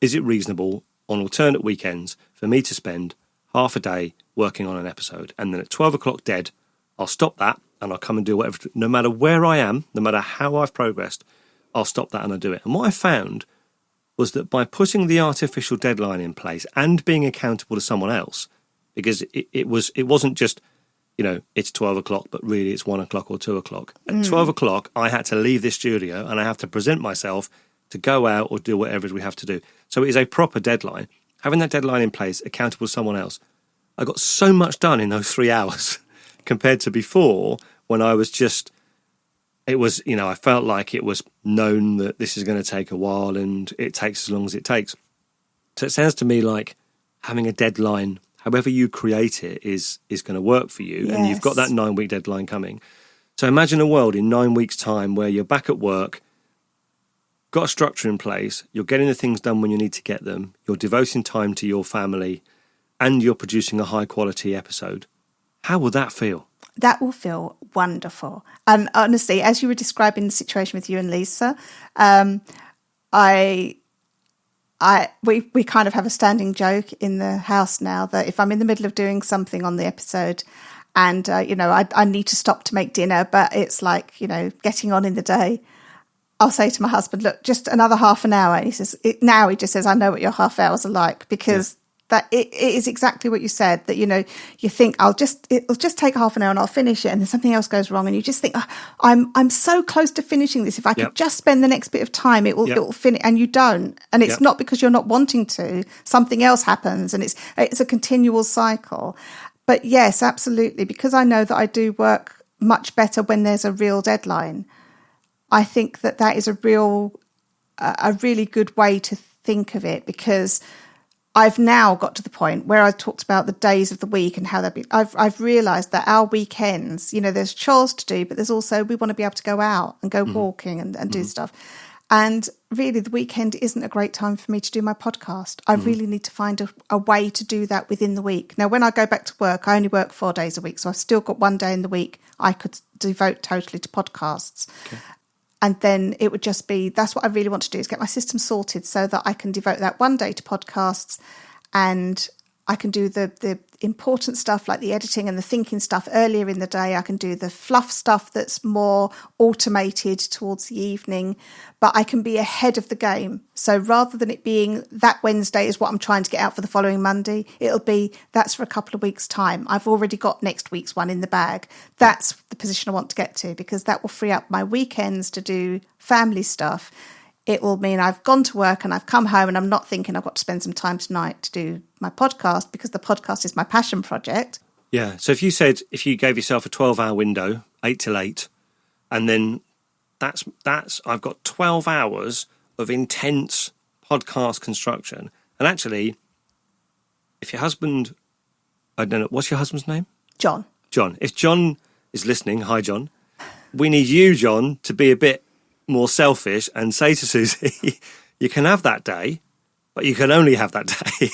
is it reasonable on alternate weekends for me to spend half a day working on an episode? And then at 12 o'clock dead, I'll stop that and I'll come and do whatever. No matter where I am, no matter how I've progressed, I'll stop that and I'll do it. And what I found was that by putting the artificial deadline in place and being accountable to someone else, because it wasn't just, it's 12 o'clock, but really it's 1 o'clock or 2 o'clock. At 12 o'clock, I had to leave this studio and I have to present myself to go out or do whatever we have to do. So it is a proper deadline. Having that deadline in place, accountable to someone else, I got so much done in those 3 hours compared to before when I was just, it was, I felt like it was known that this is going to take a while and it takes as long as it takes. So it sounds to me like having a deadline, however you create it, is going to work for you. Yes. And you've got that 9-week deadline coming. So imagine a world in 9 weeks' time where you're back at work, got a structure in place, you're getting the things done when you need to get them, you're devoting time to your family, and you're producing a high-quality episode. How will that feel? That will feel wonderful. And honestly, as you were describing the situation with you and Lisa, we kind of have a standing joke in the house now that if I'm in the middle of doing something on the episode and, I need to stop to make dinner, but it's like, getting on in the day, I'll say to my husband, look, just another half an hour. And he says, he just says, I know what your half hours are like, because that it is exactly what you said, that, you think it'll just take half an hour and I'll finish it. And then something else goes wrong. And you just think, I'm so close to finishing this. If I could just spend the next bit of time, it will finish. And you don't. And it's not because you're not wanting to. Something else happens, and it's a continual cycle. But yes, absolutely. Because I know that I do work much better when there's a real deadline. I think that is a really good way to think of it, because I've now got to the point where I talked about the days of the week and how they'll be. I've realised that our weekends, there's chores to do, but there's also, we want to be able to go out and go walking and do stuff. And really, the weekend isn't a great time for me to do my podcast. I really need to find a way to do that within the week. Now, when I go back to work, I only work 4 days a week, so I've still got one day in the week I could devote totally to podcasts. Okay. And then it would just be, that's what I really want to do, is get my system sorted so that I can devote that one day to podcasts, and I can do the important stuff like the editing and the thinking stuff earlier in the day. I can do the fluff stuff that's more automated towards the evening, but I can be ahead of the game. So rather than it being that Wednesday is what I'm trying to get out for the following Monday, it'll be that's for a couple of weeks' time. I've already got next week's one in the bag. That's the position I want to get to, because that will free up my weekends to do family stuff. It will mean I've gone to work and I've come home and I'm not thinking I've got to spend some time tonight to do my podcast, because the podcast is my passion project. Yeah. So if you gave yourself a 12-hour window, 8 till 8, and then that's I've got 12 hours of intense podcast construction. And actually, if your husband, I don't know, what's your husband's name? John. If John is listening, hi John, we need you, John, to be a bit more selfish and say to Suzy, you can have that day, but you can only have that day.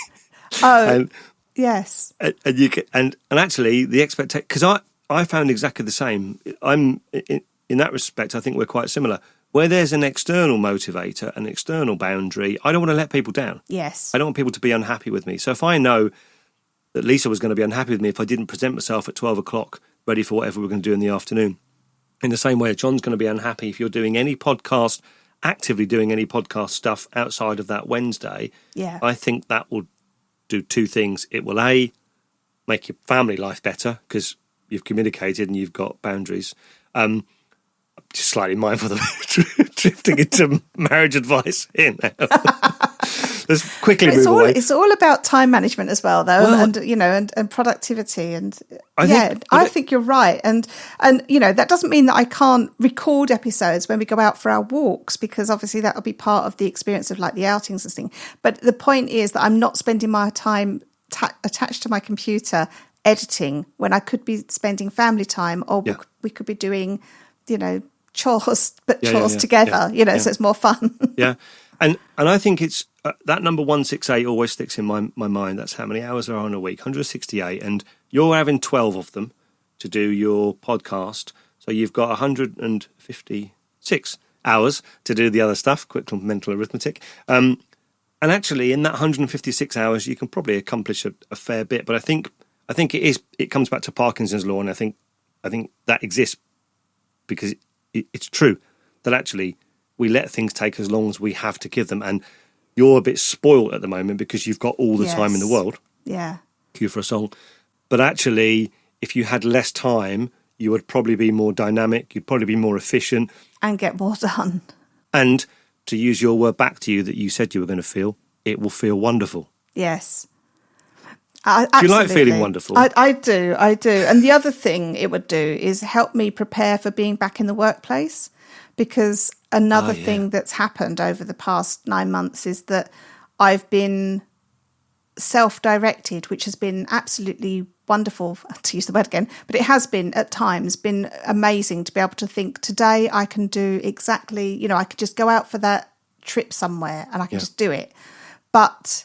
Yes. And you can, and actually the expectation, because I found exactly the same. I'm in that respect, I think we're quite similar. Where there's an external motivator, an external boundary, I don't want to let people down. Yes. I don't want people to be unhappy with me. So if I know that Lisa was going to be unhappy with me if I didn't present myself at 12 o'clock ready for whatever we're going to do in the afternoon, in the same way, John's going to be unhappy if you're doing any podcast, actively doing any podcast stuff outside of that Wednesday. Yeah. I think that will do two things. It will, A, make your family life better because you've communicated and you've got boundaries. Just slightly mindful of drifting into marriage advice here now. Let's quickly move away. It's all about time management as well, though, and productivity. And I think you're right. And that doesn't mean that I can't record episodes when we go out for our walks, because obviously that will be part of the experience of like the outings and things. But the point is that I'm not spending my time attached to my computer editing when I could be spending family time, or we could be doing, chores, but chores together. So it's more fun. Yeah. And I think it's that number 168 always sticks in my mind. That's how many hours are on a week, 168. And you're having 12 of them to do your podcast. So you've got 156 hours to do the other stuff, quick mental arithmetic. And actually in that 156 hours, you can probably accomplish a fair bit. But I think it comes back to Parkinson's law. And I think that exists because it's true that actually we let things take as long as we have to give them. And you're a bit spoiled at the moment because you've got all the time in the world. Yeah. Cue for a song. But actually, if you had less time, you would probably be more dynamic. You'd probably be more efficient. And get more done. And to use your word back to you that you said you were going to feel, it will feel wonderful. Yes. Do you like feeling wonderful? I do. And the other thing it would do is help me prepare for being back in the workplace, because another thing that's happened over the past 9 months is that I've been self-directed, which has been absolutely wonderful, to use the word again, but it has been at times been amazing to be able to think today I can do exactly, I could just go out for that trip somewhere and I can just do it. But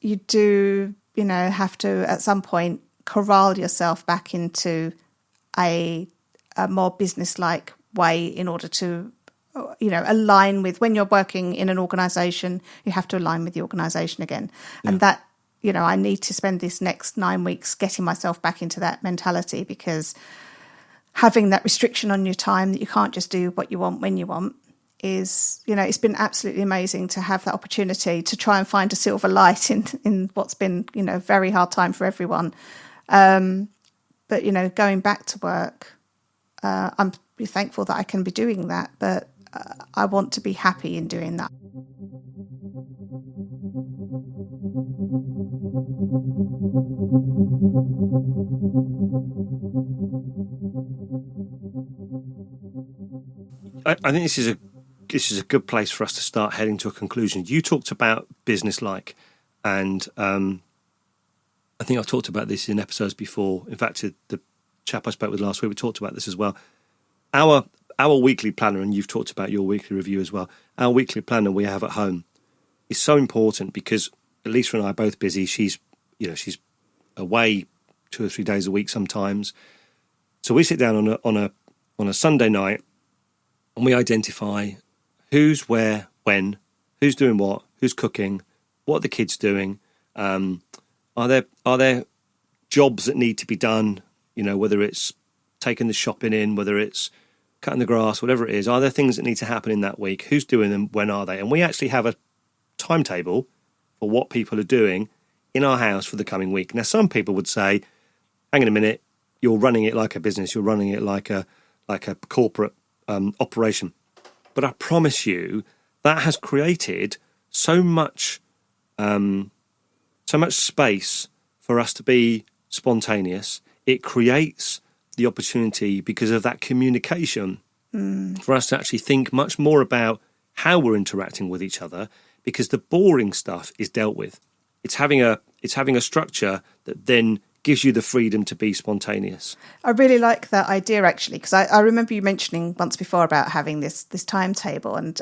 you do, have to at some point corral yourself back into a more business-like way in order to, align with, when you're working in an organisation, you have to align with the organisation again. Yeah. And that, I need to spend this next 9 weeks getting myself back into that mentality, because having that restriction on your time that you can't just do what you want when you want is, it's been absolutely amazing to have that opportunity to try and find a silver light in what's been, a very hard time for everyone. But, going back to work, I'm thankful that I can be doing that, but I want to be happy in doing that. I think this is a good place for us to start heading to a conclusion. You talked about business-like, and I think I've talked about this in episodes before. In fact, the chap I spoke with last week, we talked about this as well. Our weekly planner, and you've talked about your weekly review as well, our weekly planner we have at home is so important, because Lisa and I are both busy. She's away 2 or 3 days a week sometimes. So we sit down on a Sunday night and we identify who's where, when, who's doing what, who's cooking, what are the kids doing, are there jobs that need to be done, whether it's taking the shopping in, whether it's cutting the grass, whatever it is, are there things that need to happen in that week? Who's doing them? When are they? And we actually have a timetable for what people are doing in our house for the coming week. Now, some people would say, hang on a minute, you're running it like a business, you're running it like a corporate operation. But I promise you, that has created so much space for us to be spontaneous. It creates the opportunity, because of that communication, for us to actually think much more about how we're interacting with each other, because the boring stuff is dealt with. It's having a structure that then gives you the freedom to be spontaneous. I really like that idea, actually, because I remember you mentioning once before about having this timetable, and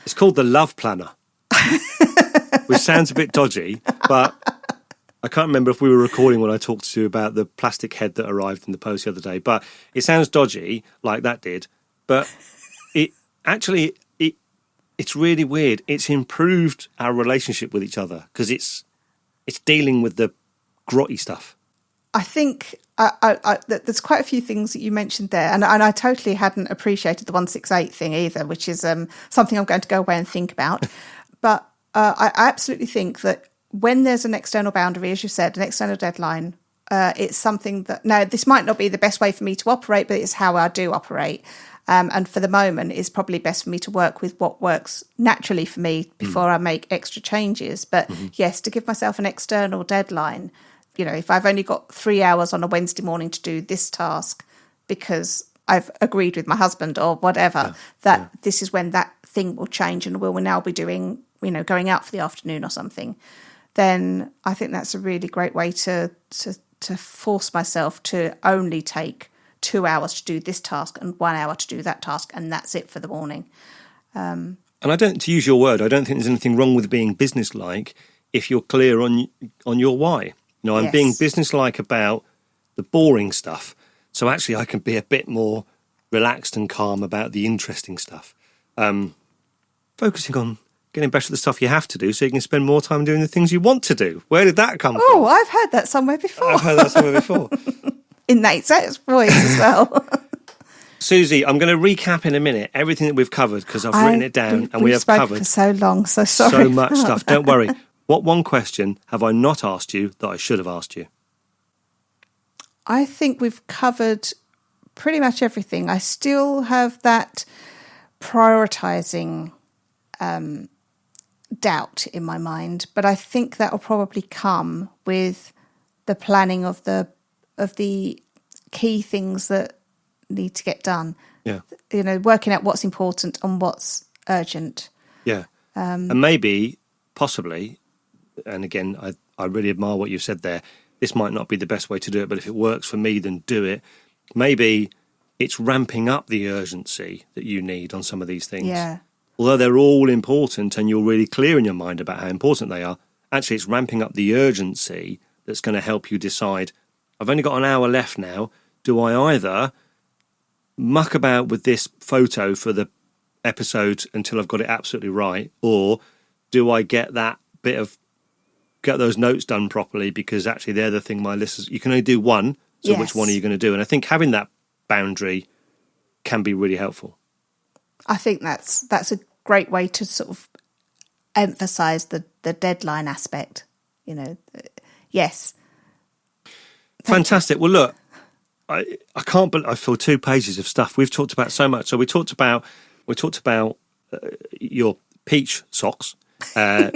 it's called the Love Planner, which sounds a bit dodgy, but I can't remember if we were recording when I talked to you about the plastic head that arrived in the post the other day, but it sounds dodgy like that did. But it's really weird. It's improved our relationship with each other, because it's dealing with the grotty stuff. I think there's quite a few things that you mentioned there, and I totally hadn't appreciated the 168 thing either, which is something I'm going to go away and think about. But I absolutely think that when there's an external boundary, as you said, an external deadline, it's something that, now, this might not be the best way for me to operate, but it's how I do operate. And for the moment, it's probably best for me to work with what works naturally for me before I make extra changes. But yes, to give myself an external deadline, if I've only got 3 hours on a Wednesday morning to do this task because I've agreed with my husband or whatever, this is when that thing will change and we'll now be doing, going out for the afternoon or something, then I think that's a really great way to force myself to only take 2 hours to do this task and 1 hour to do that task, and that's it for the morning. And to use your word, I don't think there's anything wrong with being businesslike if you're clear on your why. I'm being businesslike about the boring stuff, so actually I can be a bit more relaxed and calm about the interesting stuff. Focusing on getting better at the stuff you have to do so you can spend more time doing the things you want to do. Where did that come from? Oh, I've heard that somewhere before. In Nate's voice as well. Suzy, I'm going to recap in a minute everything that we've covered, because I've written it down and we have covered for so long, so sorry. So much stuff. Don't worry. What one question have I not asked you that I should have asked you? I think we've covered pretty much everything. I still have that prioritising doubt in my mind, but I think that will probably come with the planning of the key things that need to get done. Yeah. Working out what's important and what's urgent. Yeah. And maybe, possibly, and again, I really admire what you said there, this might not be the best way to do it, but if it works for me, then do it. Maybe it's ramping up the urgency that you need on some of these things. Yeah. Although they're all important and you're really clear in your mind about how important they are, actually it's ramping up the urgency that's going to help you decide, I've only got an hour left now. Do I either muck about with this photo for the episode until I've got it absolutely right, or do I get those notes done properly, because actually they're the thing my listeners, you can only do one, so Yes. which one are you going to do? And I think having that boundary can be really helpful. I think that's a great way to sort of emphasize the deadline aspect, Yes. Fantastic. Well, look, I can't believe I feel 2 pages of stuff. We've talked about so much. So we talked about your peach socks,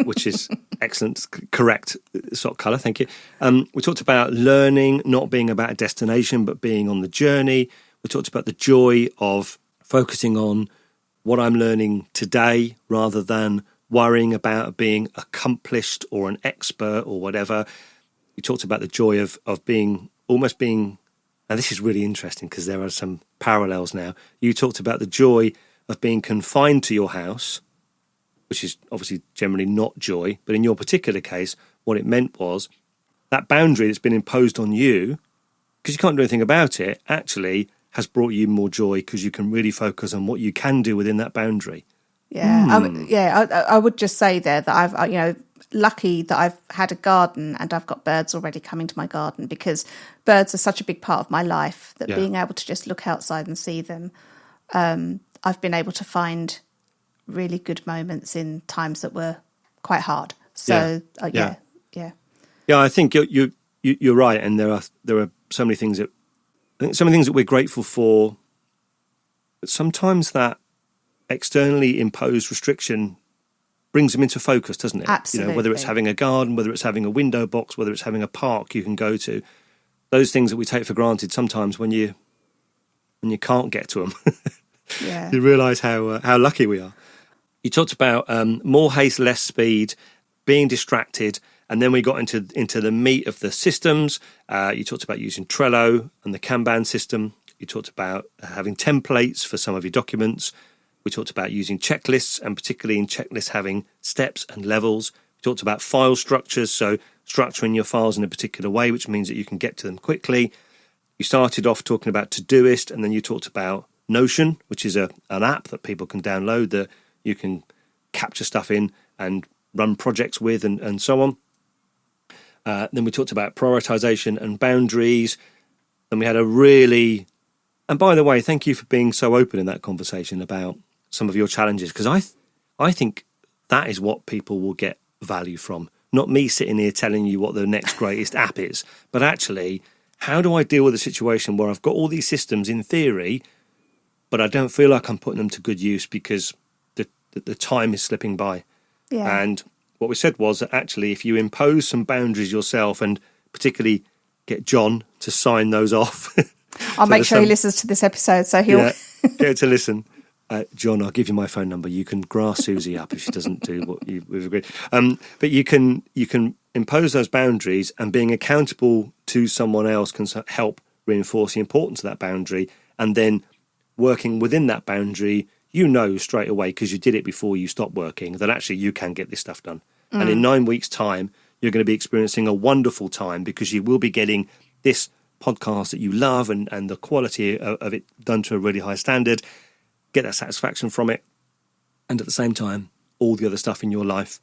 which is excellent, correct sock colour. Thank you. We talked about learning not being about a destination, but being on the journey. We talked about the joy of focusing on what I'm learning today rather than worrying about being accomplished or an expert or whatever. We talked about the joy of being, and this is really interesting because there are some parallels now. You talked about the joy of being confined to your house, which is obviously generally not joy, but in your particular case, what it meant was that boundary that's been imposed on you, because you can't do anything about it, actually has brought you more joy because you can really focus on what you can do within that boundary. Yeah. I would just say there that I've, lucky that I've had a garden and I've got birds already coming to my garden, because birds are such a big part of my life that being able to just look outside and see them, I've been able to find really good moments in times that were quite hard. So yeah. I think you're right, and there are so many things that we're grateful for, but sometimes that externally imposed restriction brings them into focus, doesn't it? Absolutely. Whether it's having a garden, whether it's having a window box, whether it's having a park you can go to, those things that we take for granted sometimes when you can't get to them, you realise how lucky we are. You talked about more haste, less speed, being distracted, and then we got into the meat of the systems. You talked about using Trello and the Kanban system. You talked about having templates for some of your documents. We talked about using checklists, and particularly in checklists having steps and levels. We talked about file structures, so structuring your files in a particular way, which means that you can get to them quickly. You started off talking about Todoist, and then you talked about Notion, which is an app that people can download that you can capture stuff in and run projects with and so on. Then we talked about prioritization and boundaries. Then we had and by the way, thank you for being so open in that conversation about some of your challenges, because I think that is what people will get value from. Not me sitting here telling you what the next greatest app is, but actually, how do I deal with a situation where I've got all these systems in theory, but I don't feel like I'm putting them to good use because the time is slipping by. Yeah. And what we said was that actually, if you impose some boundaries yourself, and particularly get John to sign those off. I'll make sure he listens to this episode, so he'll get to listen. John, I'll give you my phone number. You can grass Suzy up if she doesn't do what we've agreed. But you can impose those boundaries, and being accountable to someone else can help reinforce the importance of that boundary. And then working within that boundary, straight away, because you did it before you stopped working, that actually you can get this stuff done. And in 9 weeks' time, you're going to be experiencing a wonderful time, because you will be getting this podcast that you love and the quality of it done to a really high standard, get that satisfaction from it. And at the same time, all the other stuff in your life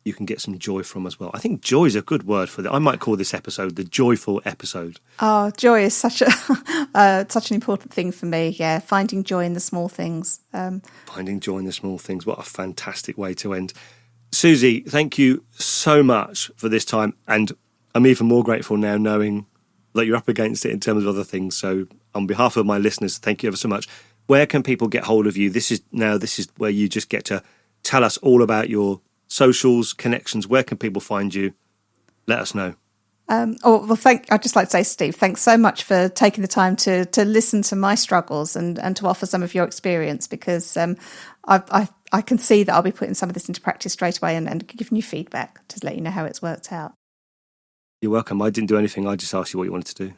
you can get some joy from as well. I think joy is a good word for that. I might call this episode the joyful episode. Oh, joy is such an important thing for me. Yeah, finding joy in the small things. Finding joy in the small things. What a fantastic way to end. Suzy, thank you so much for this time. And I'm even more grateful now knowing that you're up against it in terms of other things. So on behalf of my listeners, thank you ever so much. Where can people get hold of you? This is where you just get to tell us all about your socials, connections. Where can people find you? Let us know. I'd just like to say, Steve, thanks so much for taking the time to listen to my struggles and to offer some of your experience, because I can see that I'll be putting some of this into practice straight away and giving you feedback to let you know how it's worked out. You're welcome. I didn't do anything. I just asked you what you wanted to do.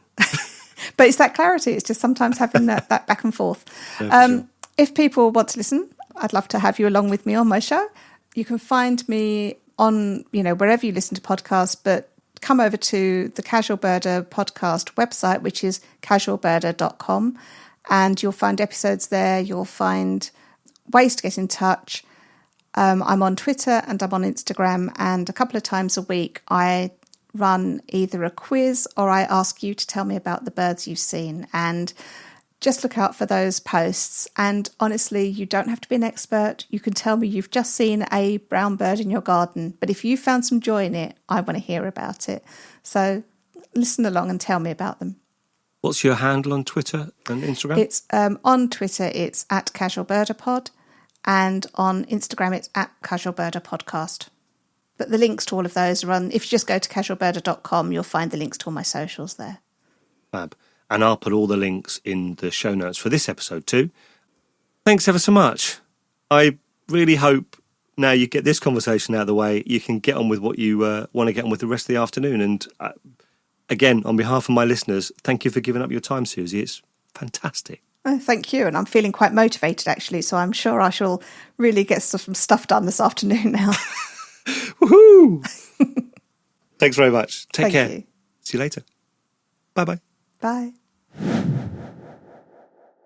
But it's that clarity. It's just sometimes having that back and forth. Yeah, for sure. If people want to listen, I'd love to have you along with me on my show. You can find me on, wherever you listen to podcasts, but come over to the Casual Birder podcast website, which is casualbirder.com, and you'll find episodes there. You'll find ways to get in touch. I'm on Twitter and I'm on Instagram, and a couple of times a week I run either a quiz or I ask you to tell me about the birds you've seen, and just look out for those posts. And honestly, you don't have to be an expert. You can tell me you've just seen a brown bird in your garden, but if you found some joy in it, I want to hear about it. So listen along and tell me about them. What's your handle on Twitter and Instagram? It's on Twitter, it's at casualbirderpod, and on Instagram, it's at casualbirderpodcast. But the links to all of those are on, if you just go to casualbirder.com, you'll find the links to all my socials there. Fab. And I'll put all the links in the show notes for this episode too. Thanks ever so much. I really hope now you get this conversation out of the way, you can get on with what you want to get on with the rest of the afternoon. And again, on behalf of my listeners, thank you for giving up your time, Suzy. It's fantastic. Oh, thank you. And I'm feeling quite motivated, actually. So I'm sure I shall really get some stuff done this afternoon now. Woohoo! Thanks very much. Take care. You. See you later. Bye-bye. Bye.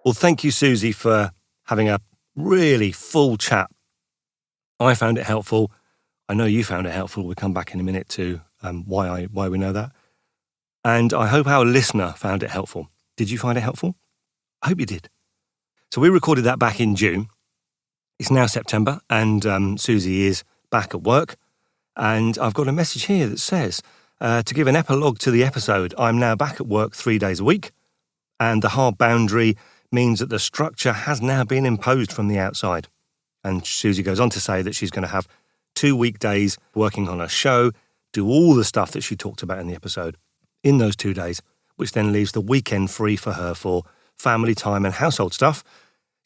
Well, thank you, Suzy, for having a really full chat. I found it helpful. I know you found it helpful. We'll come back in a minute to why we know that. And I hope our listener found it helpful. Did you find it helpful? I hope you did. So we recorded that back in June. It's now September, and Suzy is back at work. And I've got a message here that says, to give an epilogue to the episode, I'm now back at work 3 days a week. And the hard boundary means that the structure has now been imposed from the outside. And Suzy goes on to say that she's going to have 2 weekdays working on her show, do all the stuff that she talked about in the episode in those 2 days, which then leaves the weekend free for her for family time and household stuff.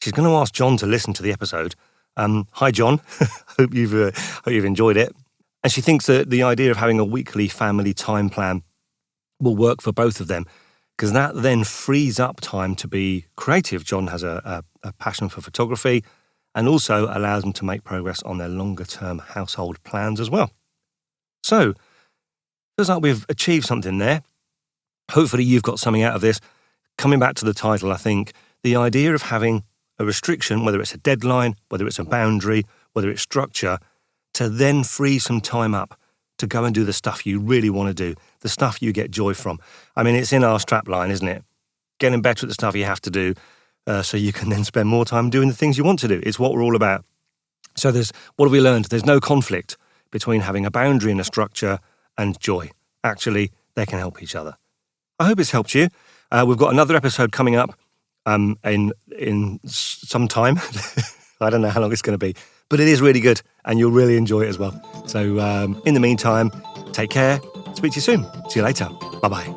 She's going to ask John to listen to the episode. Hi, John. hope you've enjoyed it. And she thinks that the idea of having a weekly family time plan will work for both of them, because that then frees up time to be creative. John has a passion for photography and also allows them to make progress on their longer-term household plans as well. So, feels like we've achieved something there. Hopefully you've got something out of this. Coming back to the title, I think the idea of having a restriction, whether it's a deadline, whether it's a boundary, whether it's structure, to then free some time up to go and do the stuff you really want to do, the stuff you get joy from. I mean, it's in our strapline, isn't it? Getting better at the stuff you have to do so you can then spend more time doing the things you want to do. It's what we're all about. So what have we learned? There's no conflict between having a boundary and a structure and joy. Actually, they can help each other. I hope it's helped you. We've got another episode coming up in some time. I don't know how long it's going to be, but it is really good and you'll really enjoy it as well. So in the meantime, take care. Speak to you soon. See you later. Bye-bye.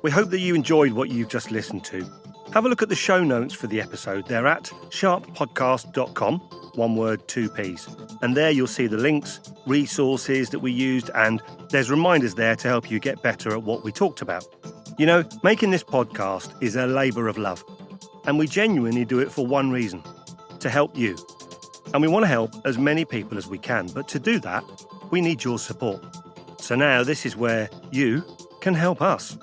We hope that you enjoyed what you've just listened to. Have a look at the show notes for the episode. They're at sharppodcast.com, one word, 2 Ps. And there you'll see the links, resources that we used, and there's reminders there to help you get better at what we talked about. You know, making this podcast is a labour of love. And we genuinely do it for one reason, to help you. And we want to help as many people as we can, but to do that, we need your support. So now this is where you can help us.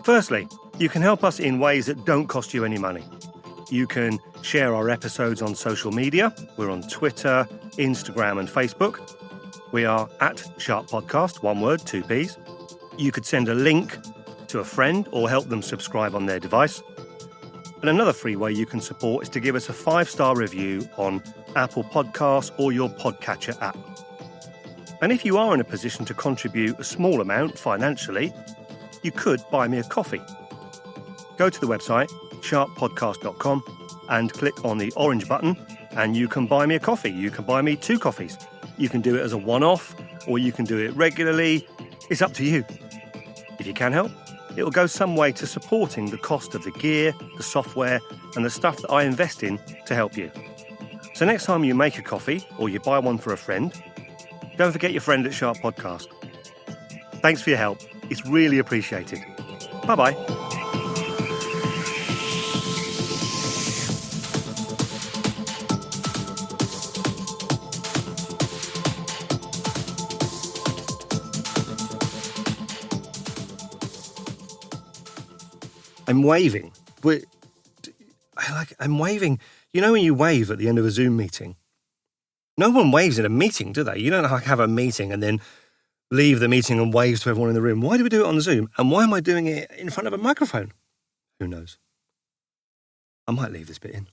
Firstly, you can help us in ways that don't cost you any money. You can share our episodes on social media. We're on Twitter, Instagram and Facebook. We are at Sharp Podcast, one word, 2 Ps. You could send a link to a friend or help them subscribe on their device. And another free way you can support is to give us a 5-star review on Apple Podcasts or your podcatcher app. And if you are in a position to contribute a small amount financially, you could buy me a coffee. Go to the website, sharppodcast.com, and click on the orange button, and you can buy me a coffee. You can buy me 2 coffees. You can do it as a one-off, or you can do it regularly. It's up to you. If you can help, it will go some way to supporting the cost of the gear, the software, and the stuff that I invest in to help you. So next time you make a coffee, or you buy one for a friend, don't forget your friend at Sharp Podcast. Thanks for your help. It's really appreciated. Bye-bye. I'm waving. I'm waving. You know when you wave at the end of a Zoom meeting? No one waves in a meeting, do they? You don't have a meeting and then leave the meeting and wave to everyone in the room. Why do we do it on Zoom? And why am I doing it in front of a microphone? Who knows? I might leave this bit in.